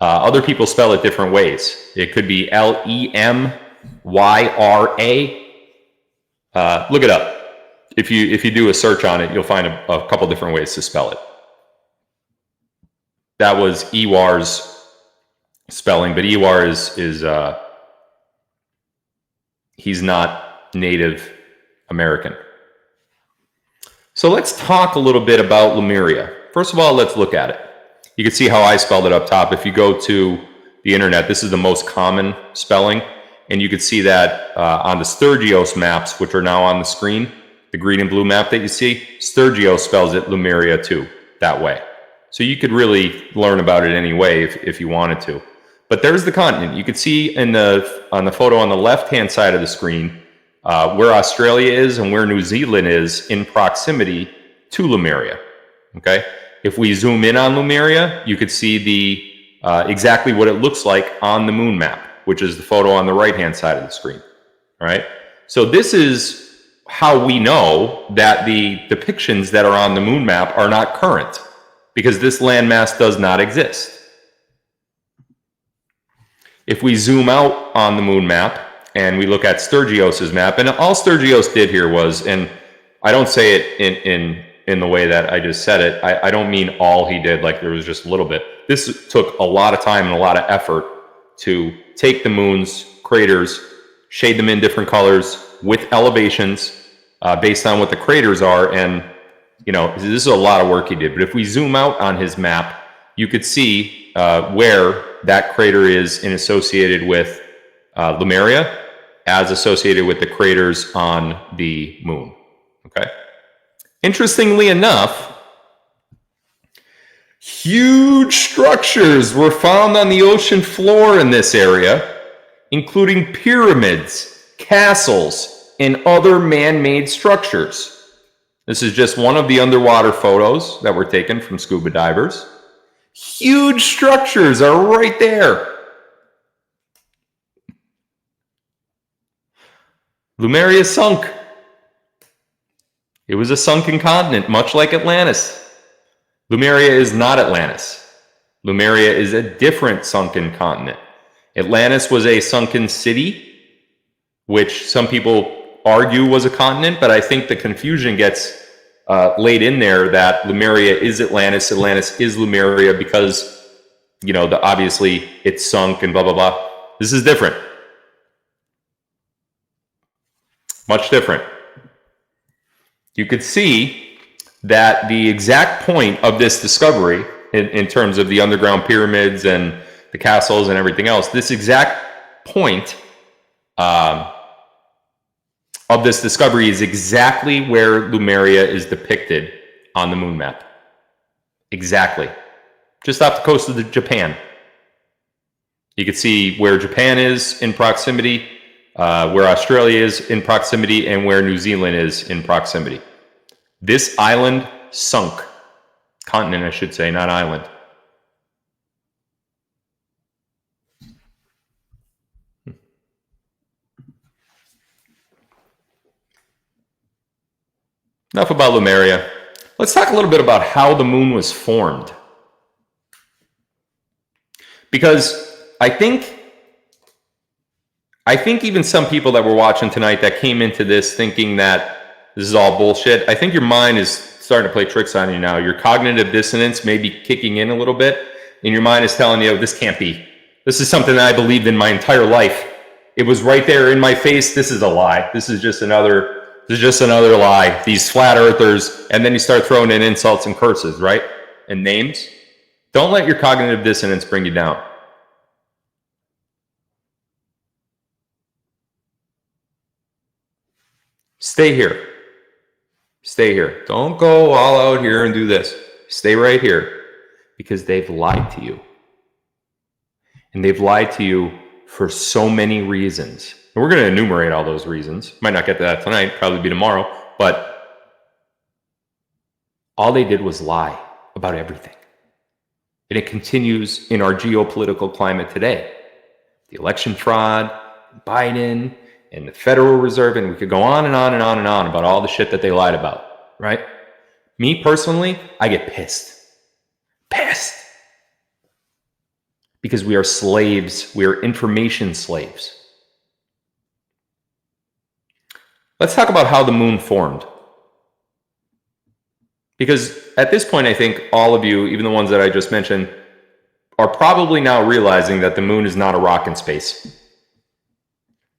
[SPEAKER 1] Other people spell it different ways. It could be Lemyra. Look it up. If you do a search on it, you'll find a couple different ways to spell it. That was Iwar's spelling, but Iwar is he's not Native American. So let's talk a little bit about Lemuria. First of all, let's look at it. You can see how I spelled it up top. If you go to the internet, this is the most common spelling. And you can see that on the Sturgios maps, which are now on the screen, the green and blue map that you see, Sturgios spells it Lemuria too, that way. So you could really learn about it any way if you wanted to. But there's the continent. You can see on the photo on the left-hand side of the screen where Australia is and where New Zealand is in proximity to Lemuria. Okay? If we zoom in on Lemuria, you could see the exactly what it looks like on the moon map, which is the photo on the right-hand side of the screen. All right? So this is how we know that the depictions that are on the moon map are not current, because this landmass does not exist. If we zoom out on the moon map and we look at Sturgios's map, and all Sturgios did here was, and I don't say it in the way that I just said it, I don't mean all he did, like there was just a little bit. This took a lot of time and a lot of effort to take the moon's craters, shade them in different colors with elevations based on what the craters are, and you know, this is a lot of work he did. But if we zoom out on his map, you could see where that crater is associated with Lemuria, as associated with the craters on the moon. Okay. Interestingly enough, huge structures were found on the ocean floor in this area, including pyramids, castles, and other man-made structures. This is just one of the underwater photos that were taken from scuba divers. Huge structures are right there. Lemuria sunk. It was a sunken continent, much like Atlantis. Lemuria is not Atlantis. Lemuria is a different sunken continent. Atlantis was a sunken city, which some people argue was a continent, but I think the confusion gets laid in there that Lemuria is Atlantis, Atlantis is Lemuria, because, you know, obviously it's sunk and blah, blah, blah. This is different. Much different. You could see that the exact point of this discovery, in terms of the underground pyramids and the castles and everything else, this exact point of this discovery is exactly where Lemuria is depicted on the moon map. Exactly. Just off the coast of Japan. You can see where Japan is in proximity, where Australia is in proximity, and where New Zealand is in proximity. This island sunk. Continent, I should say, not island. Enough about Lemuria. Let's talk a little bit about how the moon was formed. Because I think even some people that were watching tonight that came into this thinking that this is all bullshit, I think your mind is starting to play tricks on you now. Your cognitive dissonance may be kicking in a little bit, and your mind is telling you, this can't be. This is something that I believed in my entire life. It was right there in my face. This is a lie. This is just another lie. These flat earthers, and then you start throwing in insults and curses, right? And names. Don't let your cognitive dissonance bring you down. Stay here. Stay here. Don't go all out here and do this. Stay right here, because they've lied to you. And they've lied to you for so many reasons. And we're going to enumerate all those reasons. Might not get to that tonight, probably be tomorrow, but all they did was lie about everything. And it continues in our geopolitical climate today. The election fraud, Biden, and the Federal Reserve, and we could go on and on and on and on about all the shit that they lied about, right? Me personally, I get pissed. Pissed. Because we are slaves. We are information slaves. Let's talk about how the moon formed. Because at this point, I think all of you, even the ones that I just mentioned, are probably now realizing that the moon is not a rock in space.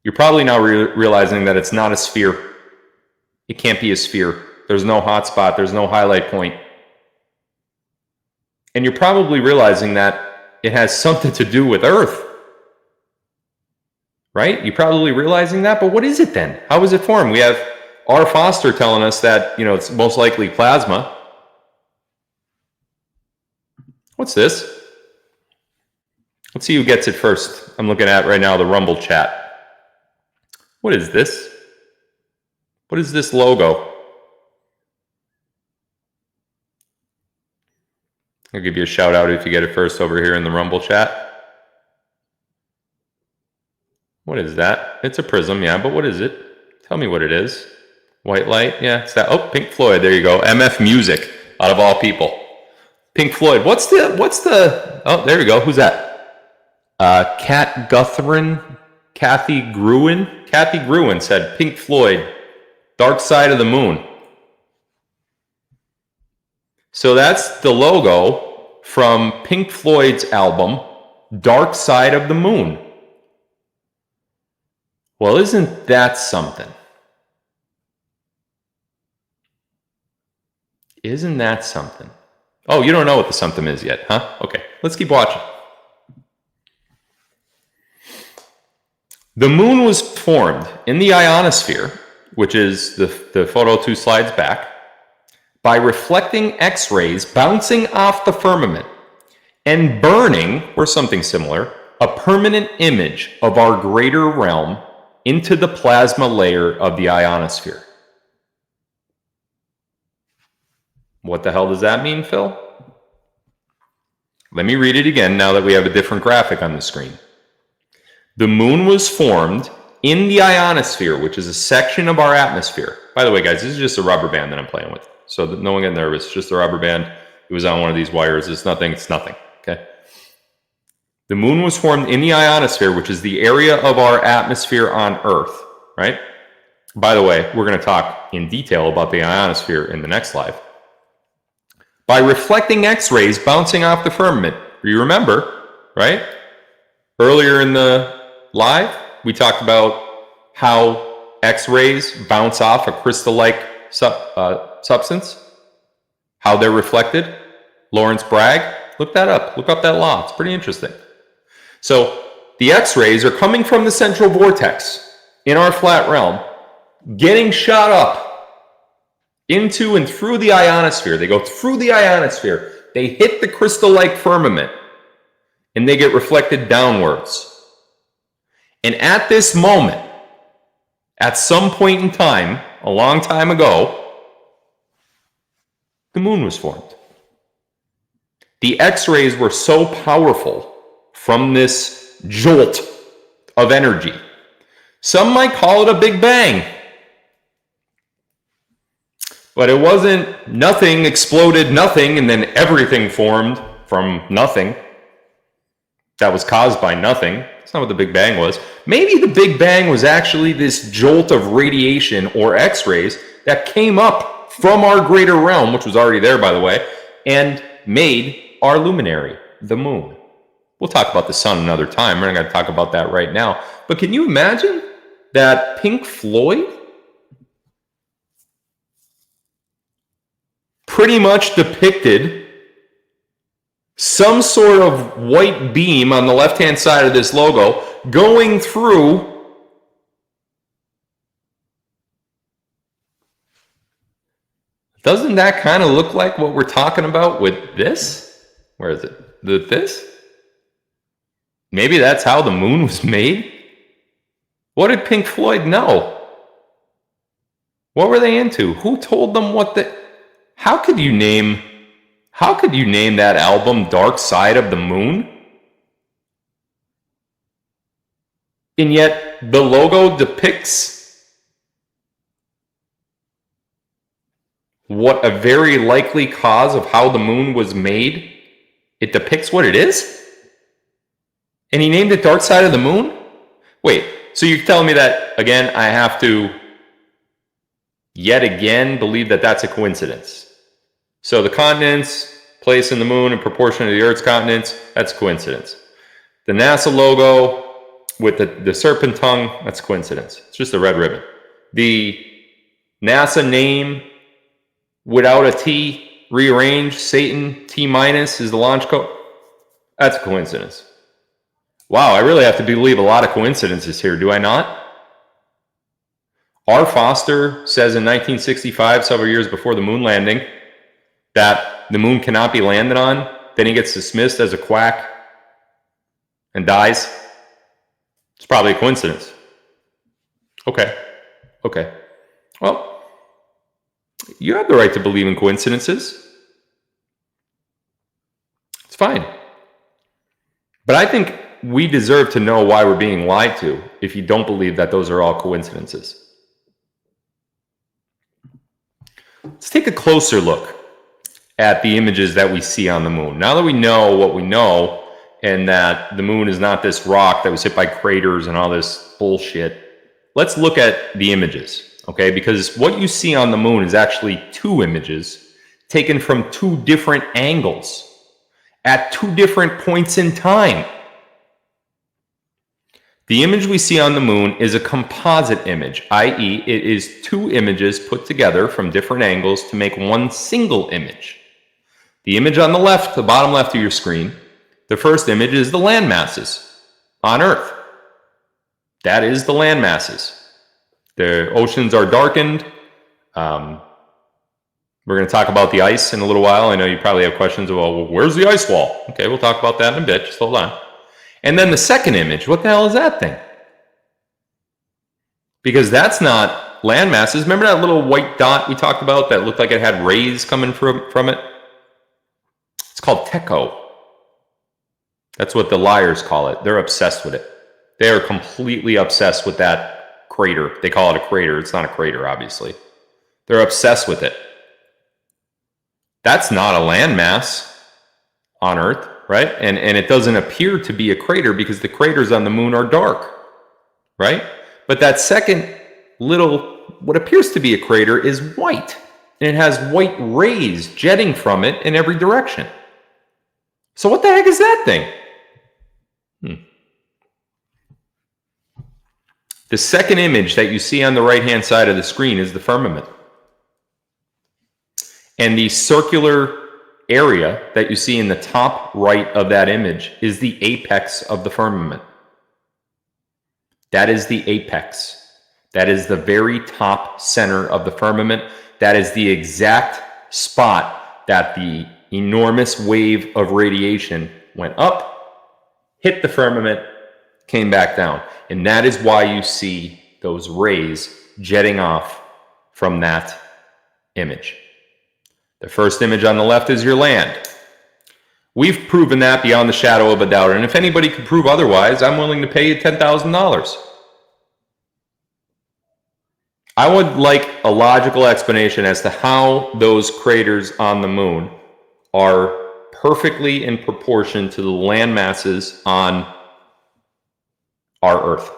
[SPEAKER 1] You're probably now realizing that it's not a sphere. It can't be a sphere. There's no hot spot. There's no highlight point. And you're probably realizing that it has something to do with Earth. Right? You're probably realizing that, but what is it then? How was it formed? We have R. Foster telling us that, you know, it's most likely plasma. What's this? Let's see who gets it first. I'm looking at right now the Rumble chat. What is this? What is this logo? I'll give you a shout out if you get it first over here in the Rumble chat. What is that? It's a prism, yeah, but what is it? Tell me what it is. White light, yeah, it's that. Oh, Pink Floyd, there you go. MF Music, out of all people. Pink Floyd, what's the, oh, there you go, who's that? Kat Guthrin, Kathy Gruen? Kathy Gruen said Pink Floyd, Dark Side of the Moon. So that's the logo from Pink Floyd's album, Dark Side of the Moon. Well, isn't that something? Isn't that something? Oh, you don't know what the something is yet, huh? Okay, let's keep watching. The moon was formed in the ionosphere, which is the photo 2 slides back, by reflecting X-rays bouncing off the firmament and burning, or something similar, a permanent image of our greater realm into the plasma layer of the ionosphere. What the hell does that mean, Phil? Let me read it again now that we have a different graphic on the screen. The moon was formed in the ionosphere, which is a section of our atmosphere. By the way, guys, this is just a rubber band that I'm playing with. So that no one get nervous. It's just a rubber band. It was on one of these wires. It's nothing. It's nothing. Okay. The moon was formed in the ionosphere, which is the area of our atmosphere on Earth, right? By the way, we're going to talk in detail about the ionosphere in the next live. By reflecting X-rays bouncing off the firmament. You remember, right? Earlier in the live, we talked about how X-rays bounce off a crystal-like substance, how they're reflected. Lawrence Bragg, look that up. Look up that law. It's pretty interesting. So the X-rays are coming from the central vortex in our flat realm, getting shot up into and through the ionosphere. They go through the ionosphere. They hit the crystal-like firmament, and they get reflected downwards. And at this moment, at some point in time, a long time ago, the moon was formed. The X-rays were so powerful from this jolt of energy. Some might call it a Big Bang. But it wasn't nothing exploded nothing and then everything formed from nothing. That was caused by nothing. That's not what the Big Bang was. Maybe the Big Bang was actually this jolt of radiation or X-rays that came up from our greater realm, which was already there, by the way, and made our luminary, the moon. We'll talk about the sun another time. We're not going to talk about that right now. But can you imagine that Pink Floyd pretty much depicted some sort of white beam on the left-hand side of this logo going through Doesn't that kind of look like what we're talking about with this? Where is it? This? Maybe that's how the moon was made? What did Pink Floyd know? What were they into? Who told them what the... How could you name that album Dark Side of the Moon? And yet the logo depicts what a very likely cause of how the moon was made. It depicts what it is? And he named it Dark Side of the Moon? Wait, so you're telling me that, again, I have to yet again believe that that's a coincidence? So the continents, place in the moon in proportion to the Earth's continents, that's coincidence. The NASA logo with the serpent tongue, that's coincidence. It's just a red ribbon. The NASA name without a T, rearranged, Satan, T minus is the launch code. That's a coincidence. Wow, I really have to believe a lot of coincidences here, do I not? R. Foster says in 1965, several years before the moon landing, that the moon cannot be landed on. Then he gets dismissed as a quack. and dies, it's probably a coincidence. Okay. Well, you have the right to believe in coincidences. It's fine. But I think we deserve to know why we're being lied to if you don't believe that those are all coincidences. Let's take a closer look at the images that we see on the moon. Now that we know what we know, and that the moon is not this rock that was hit by craters and all this bullshit, let's look at the images, okay? Because what you see on the moon is actually two images taken from two different angles at two different points in time. The image we see on the moon is a composite image, i.e., it is two images put together from different angles to make one single image. The image on the left, the bottom left of your screen, the first image is the land masses on Earth. That is the land masses. The oceans are darkened. We're going to talk about the ice in a little while. I know you probably have questions about, well, where's the ice wall? Okay, we'll talk about that in a bit. Just hold on. And then the second image, what the hell is that thing? Because that's not land masses. Remember that little white dot we talked about that looked like it had rays coming from it? It's called Techo. That's what the liars call it. They're obsessed with it. They are completely obsessed with that crater. They call it a crater. It's not a crater, obviously. They're obsessed with it. That's not a landmass on Earth, right? And it doesn't appear to be a crater because the craters on the moon are dark, right? But that second little, what appears to be a crater is white. And it has white rays jetting from it in every direction. So what the heck is that thing? The second image that you see on the right-hand side of the screen is the firmament. And the circular area that you see in the top right of that image is the apex of the firmament. That is the apex. That is the very top center of the firmament. That is the exact spot that the enormous wave of radiation went up, hit the firmament, came back down. And that is why you see those rays jetting off from that image. The first image on the left is your land. We've proven that beyond the shadow of a doubt. And if anybody can prove otherwise, I'm willing to pay you $10,000. I would like a logical explanation as to how those craters on the moon are perfectly in proportion to the land masses on our Earth.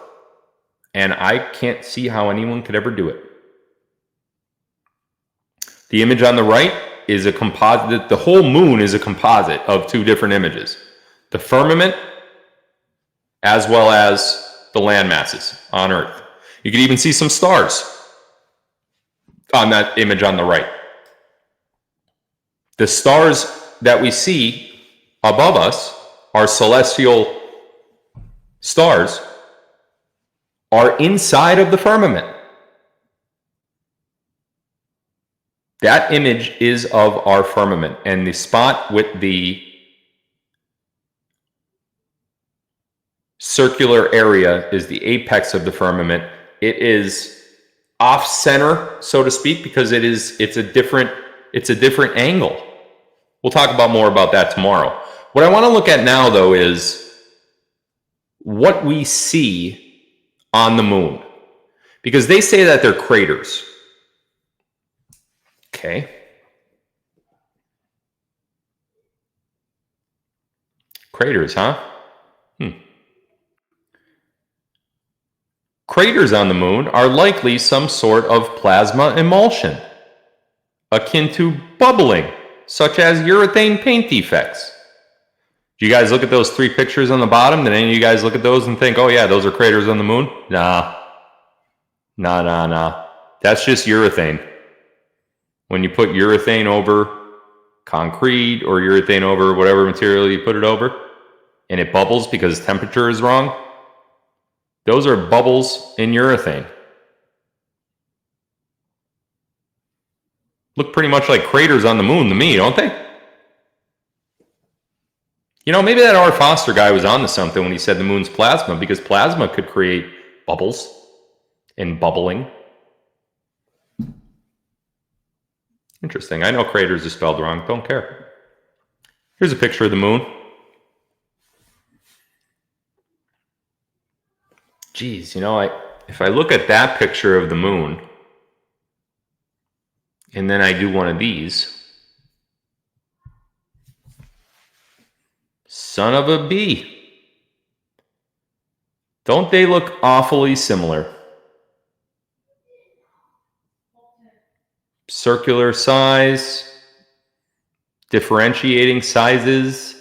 [SPEAKER 1] And I can't see how anyone could ever do it. The image on the right is a composite. The whole moon is a composite of two different images. The firmament as well as the land masses on Earth. You can even see some stars on that image on the right. The stars that we see above us, our celestial stars, are inside of the firmament. That image is of our firmament, and the spot with the circular area is the apex of the firmament. It is off center, so to speak, because it's a different angle. We'll talk about more about that tomorrow. What I want to look at now, though, is what we see on the moon, because they say that they're craters. Okay. Craters, huh? Craters on the moon are likely some sort of plasma emulsion, akin to bubbling, such as urethane paint defects. Do you guys look at those three pictures on the bottom? Did any of you guys look at those and think, oh yeah, those are craters on the moon? Nah. That's just urethane. When you put urethane over concrete or urethane over whatever material you put it over, and it bubbles because temperature is wrong, those are bubbles in urethane. Look pretty much like craters on the moon to me, don't they? You know, maybe that R. Foster guy was onto something when he said the moon's plasma, because plasma could create bubbles and bubbling. Interesting. I know craters is spelled wrong. Don't care. Here's a picture of the moon. Geez, you know, if I look at that picture of the moon, and then I do one of these, son of a bee. Don't they look awfully similar? Circular size, differentiating sizes.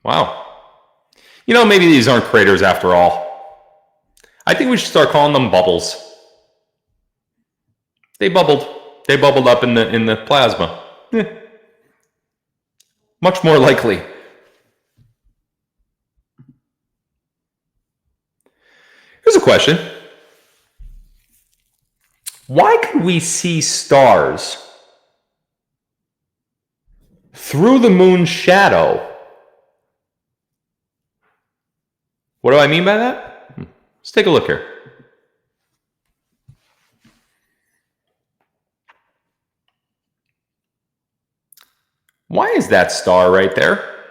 [SPEAKER 1] Wow. You know, maybe these aren't craters after all. I think we should start calling them bubbles. They bubbled. They bubbled up in the plasma. Much more likely. Here's a question. Why could we see stars through the moon's shadow? What do I mean by that? Let's take a look here. Why is that star right there?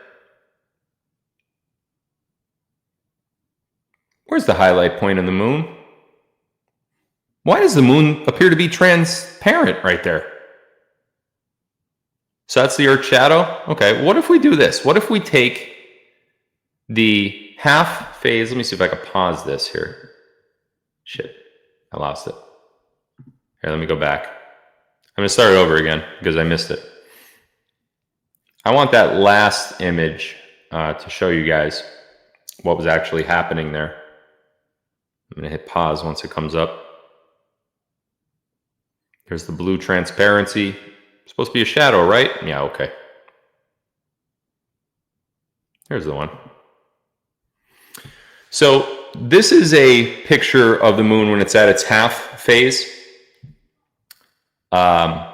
[SPEAKER 1] Where's the highlight point of the moon? Why does the moon appear to be transparent right there? So that's the Earth's shadow? Okay, what if we do this? What if we take the half phase? Let me see if I can pause this here. Shit, I lost it. Here, let me go back. I'm going to start it over again because I missed it. I want that last image to show you guys what was actually happening there. I'm going to hit pause once it comes up. Here's the blue transparency. Supposed to be a shadow, right? Yeah, okay. Here's the one. So this is a picture of the moon when it's at its half phase. And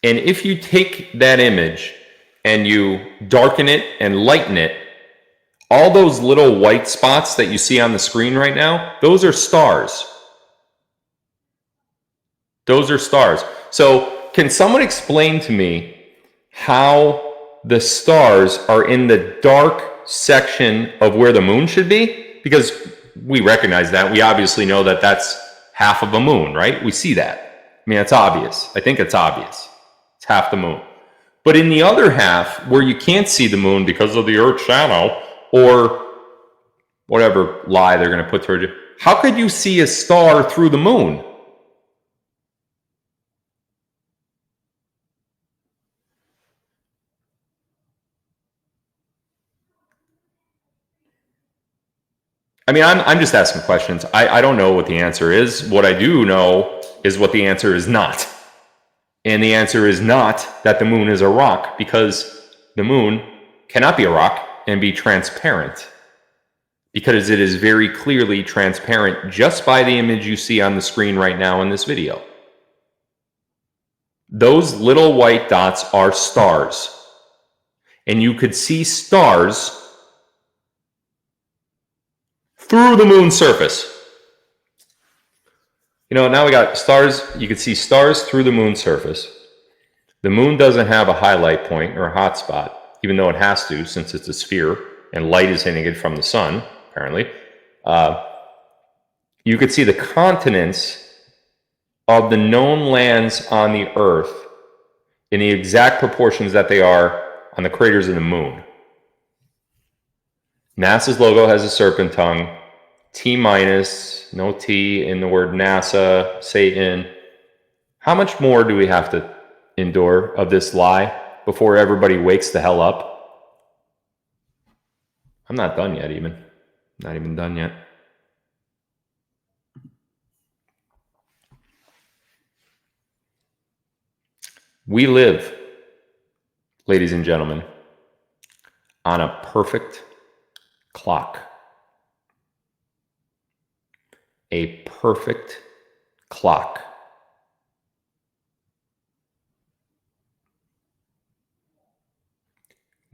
[SPEAKER 1] if you take that image and you darken it and lighten it, all those little white spots that you see on the screen right now, those are stars. Those are stars. So can someone explain to me how the stars are in the dark section of where the moon should be? Because we recognize that. We obviously know that that's half of a moon, right? We see that. I mean, it's obvious. I think it's obvious. It's half the moon. But in the other half, where you can't see the moon because of the Earth's shadow, or whatever lie they're going to put through you, how could you see a star through the moon? I mean, I'm just asking questions. I don't know what the answer is. What I do know is what the answer is not. And the answer is not that the moon is a rock, because the moon cannot be a rock and be transparent, because it is very clearly transparent just by the image you see on the screen right now in this video. Those little white dots are stars. And you could see stars through the moon's surface. You know, now we got stars. You can see stars through the moon's surface. The moon doesn't have a highlight point or a hot spot, even though it has to, since it's a sphere and light is hitting it from the sun, apparently. You could see the continents of the known lands on the Earth in the exact proportions that they are on the craters of the moon. NASA's logo has a serpent tongue, T-, no T in the word NASA, Satan. How much more do we have to endure of this lie before everybody wakes the hell up? I'm not done yet even. Not even done yet. We live, ladies and gentlemen, on a perfect clock. A perfect clock.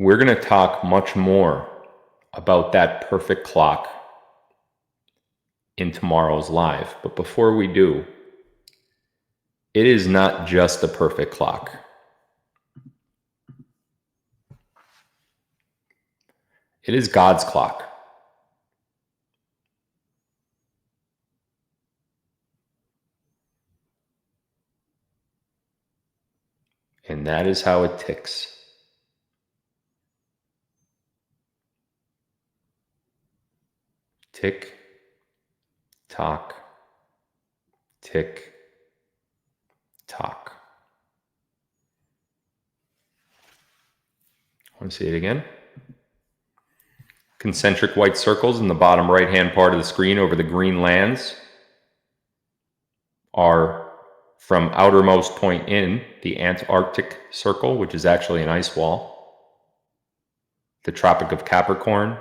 [SPEAKER 1] we're going to talk much more about that perfect clock in tomorrow's live. But before we do, it is not just a perfect clock. It is God's clock. And that is how it ticks. Tick, tock, tick, tock. Want to see it again? Concentric white circles in the bottom right-hand part of the screen over the green lands are from outermost point in the Antarctic Circle, which is actually an ice wall, the Tropic of Capricorn,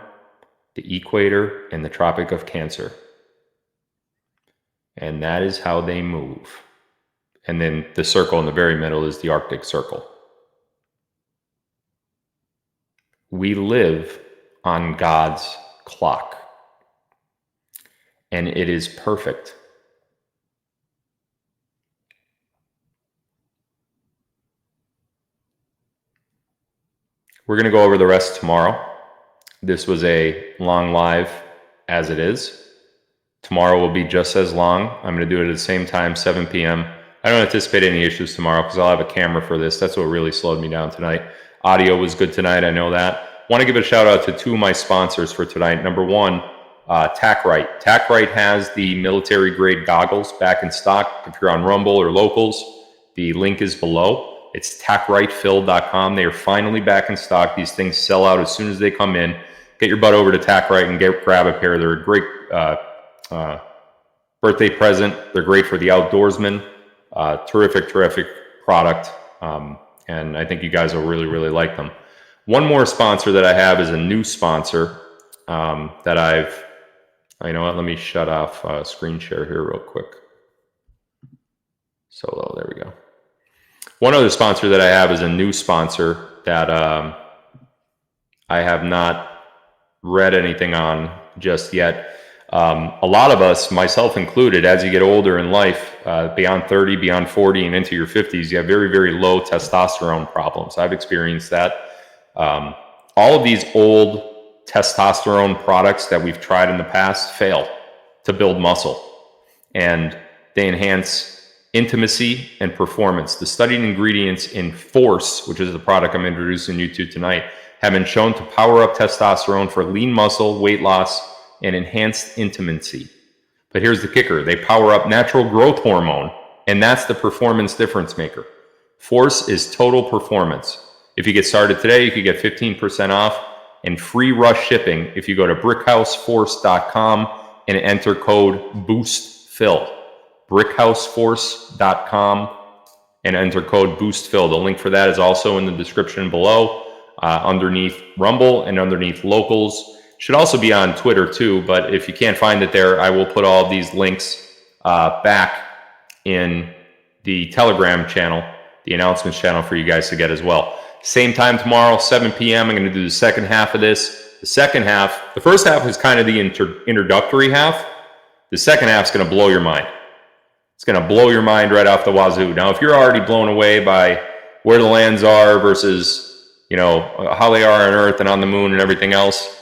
[SPEAKER 1] the equator, and the Tropic of Cancer. And that is how they move. And then the circle in the very middle is the Arctic Circle. We live on God's clock, and it is perfect. We're going to go over the rest tomorrow. This was a long live as it is. Tomorrow will be just as long. I'm going to do it at the same time, 7 p.m. I don't anticipate any issues tomorrow because I'll have a camera for this. That's what really slowed me down tonight. Audio was good tonight. I know that. Want to give a shout out to two of my sponsors for tonight. Number one, TacRite. TacRite has the military grade goggles back in stock. If you're on Rumble or Locals, the link is below. It's TacRiteFill.com. They are finally back in stock. These things sell out as soon as they come in. Get your butt over to TacRite and grab a pair. They're a great birthday present. They're great for the outdoorsman. Terrific product. And I think you guys will really, really like them. One more sponsor that I have is a new sponsor that I've, you know what, let me shut off screen share here real quick. Solo, there we go. One other sponsor that I have is a new sponsor that I have not read anything on just yet. A lot of us, myself included, as you get older in life, beyond 30, beyond 40, and into your 50s, you have very, very low testosterone problems. I've experienced that. All of these old testosterone products that we've tried in the past fail to build muscle, and they enhance intimacy and performance. The studied ingredients in Force, which is the product I'm introducing you to tonight, have been shown to power up testosterone for lean muscle, weight loss, and enhanced intimacy. But here's the kicker. They power up natural growth hormone, and that's the performance difference maker. Force is total performance. If you get started today, you could get 15% off and free rush shipping if you go to brickhouseforce.com and enter code BOOSTFILL. brickhouseforce.com and enter code BOOSTFILL. The link for that is also in the description below, underneath Rumble and underneath Locals. Should also be on Twitter too, but if you can't find it there, I will put all these links back in the Telegram channel, the announcements channel for you guys to get as well. Same time tomorrow, 7 p.m. I'm going to do the second half of this. The second half, the first half is kind of the introductory half. The second half is going to blow your mind. It's going to blow your mind right off the wazoo. Now, if you're already blown away by where the lands are versus, you know, how they are on Earth and on the moon and everything else,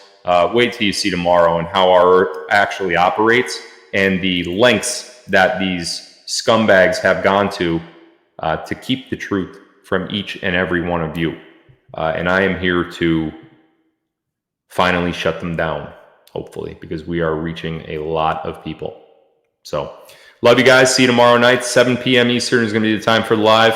[SPEAKER 1] wait till you see tomorrow and how our Earth actually operates and the lengths that these scumbags have gone to keep the truth from each and every one of you. And I am here to finally shut them down, hopefully, because we are reaching a lot of people. So, love you guys. See you tomorrow night, 7 p.m. Eastern is going to be the time for the live.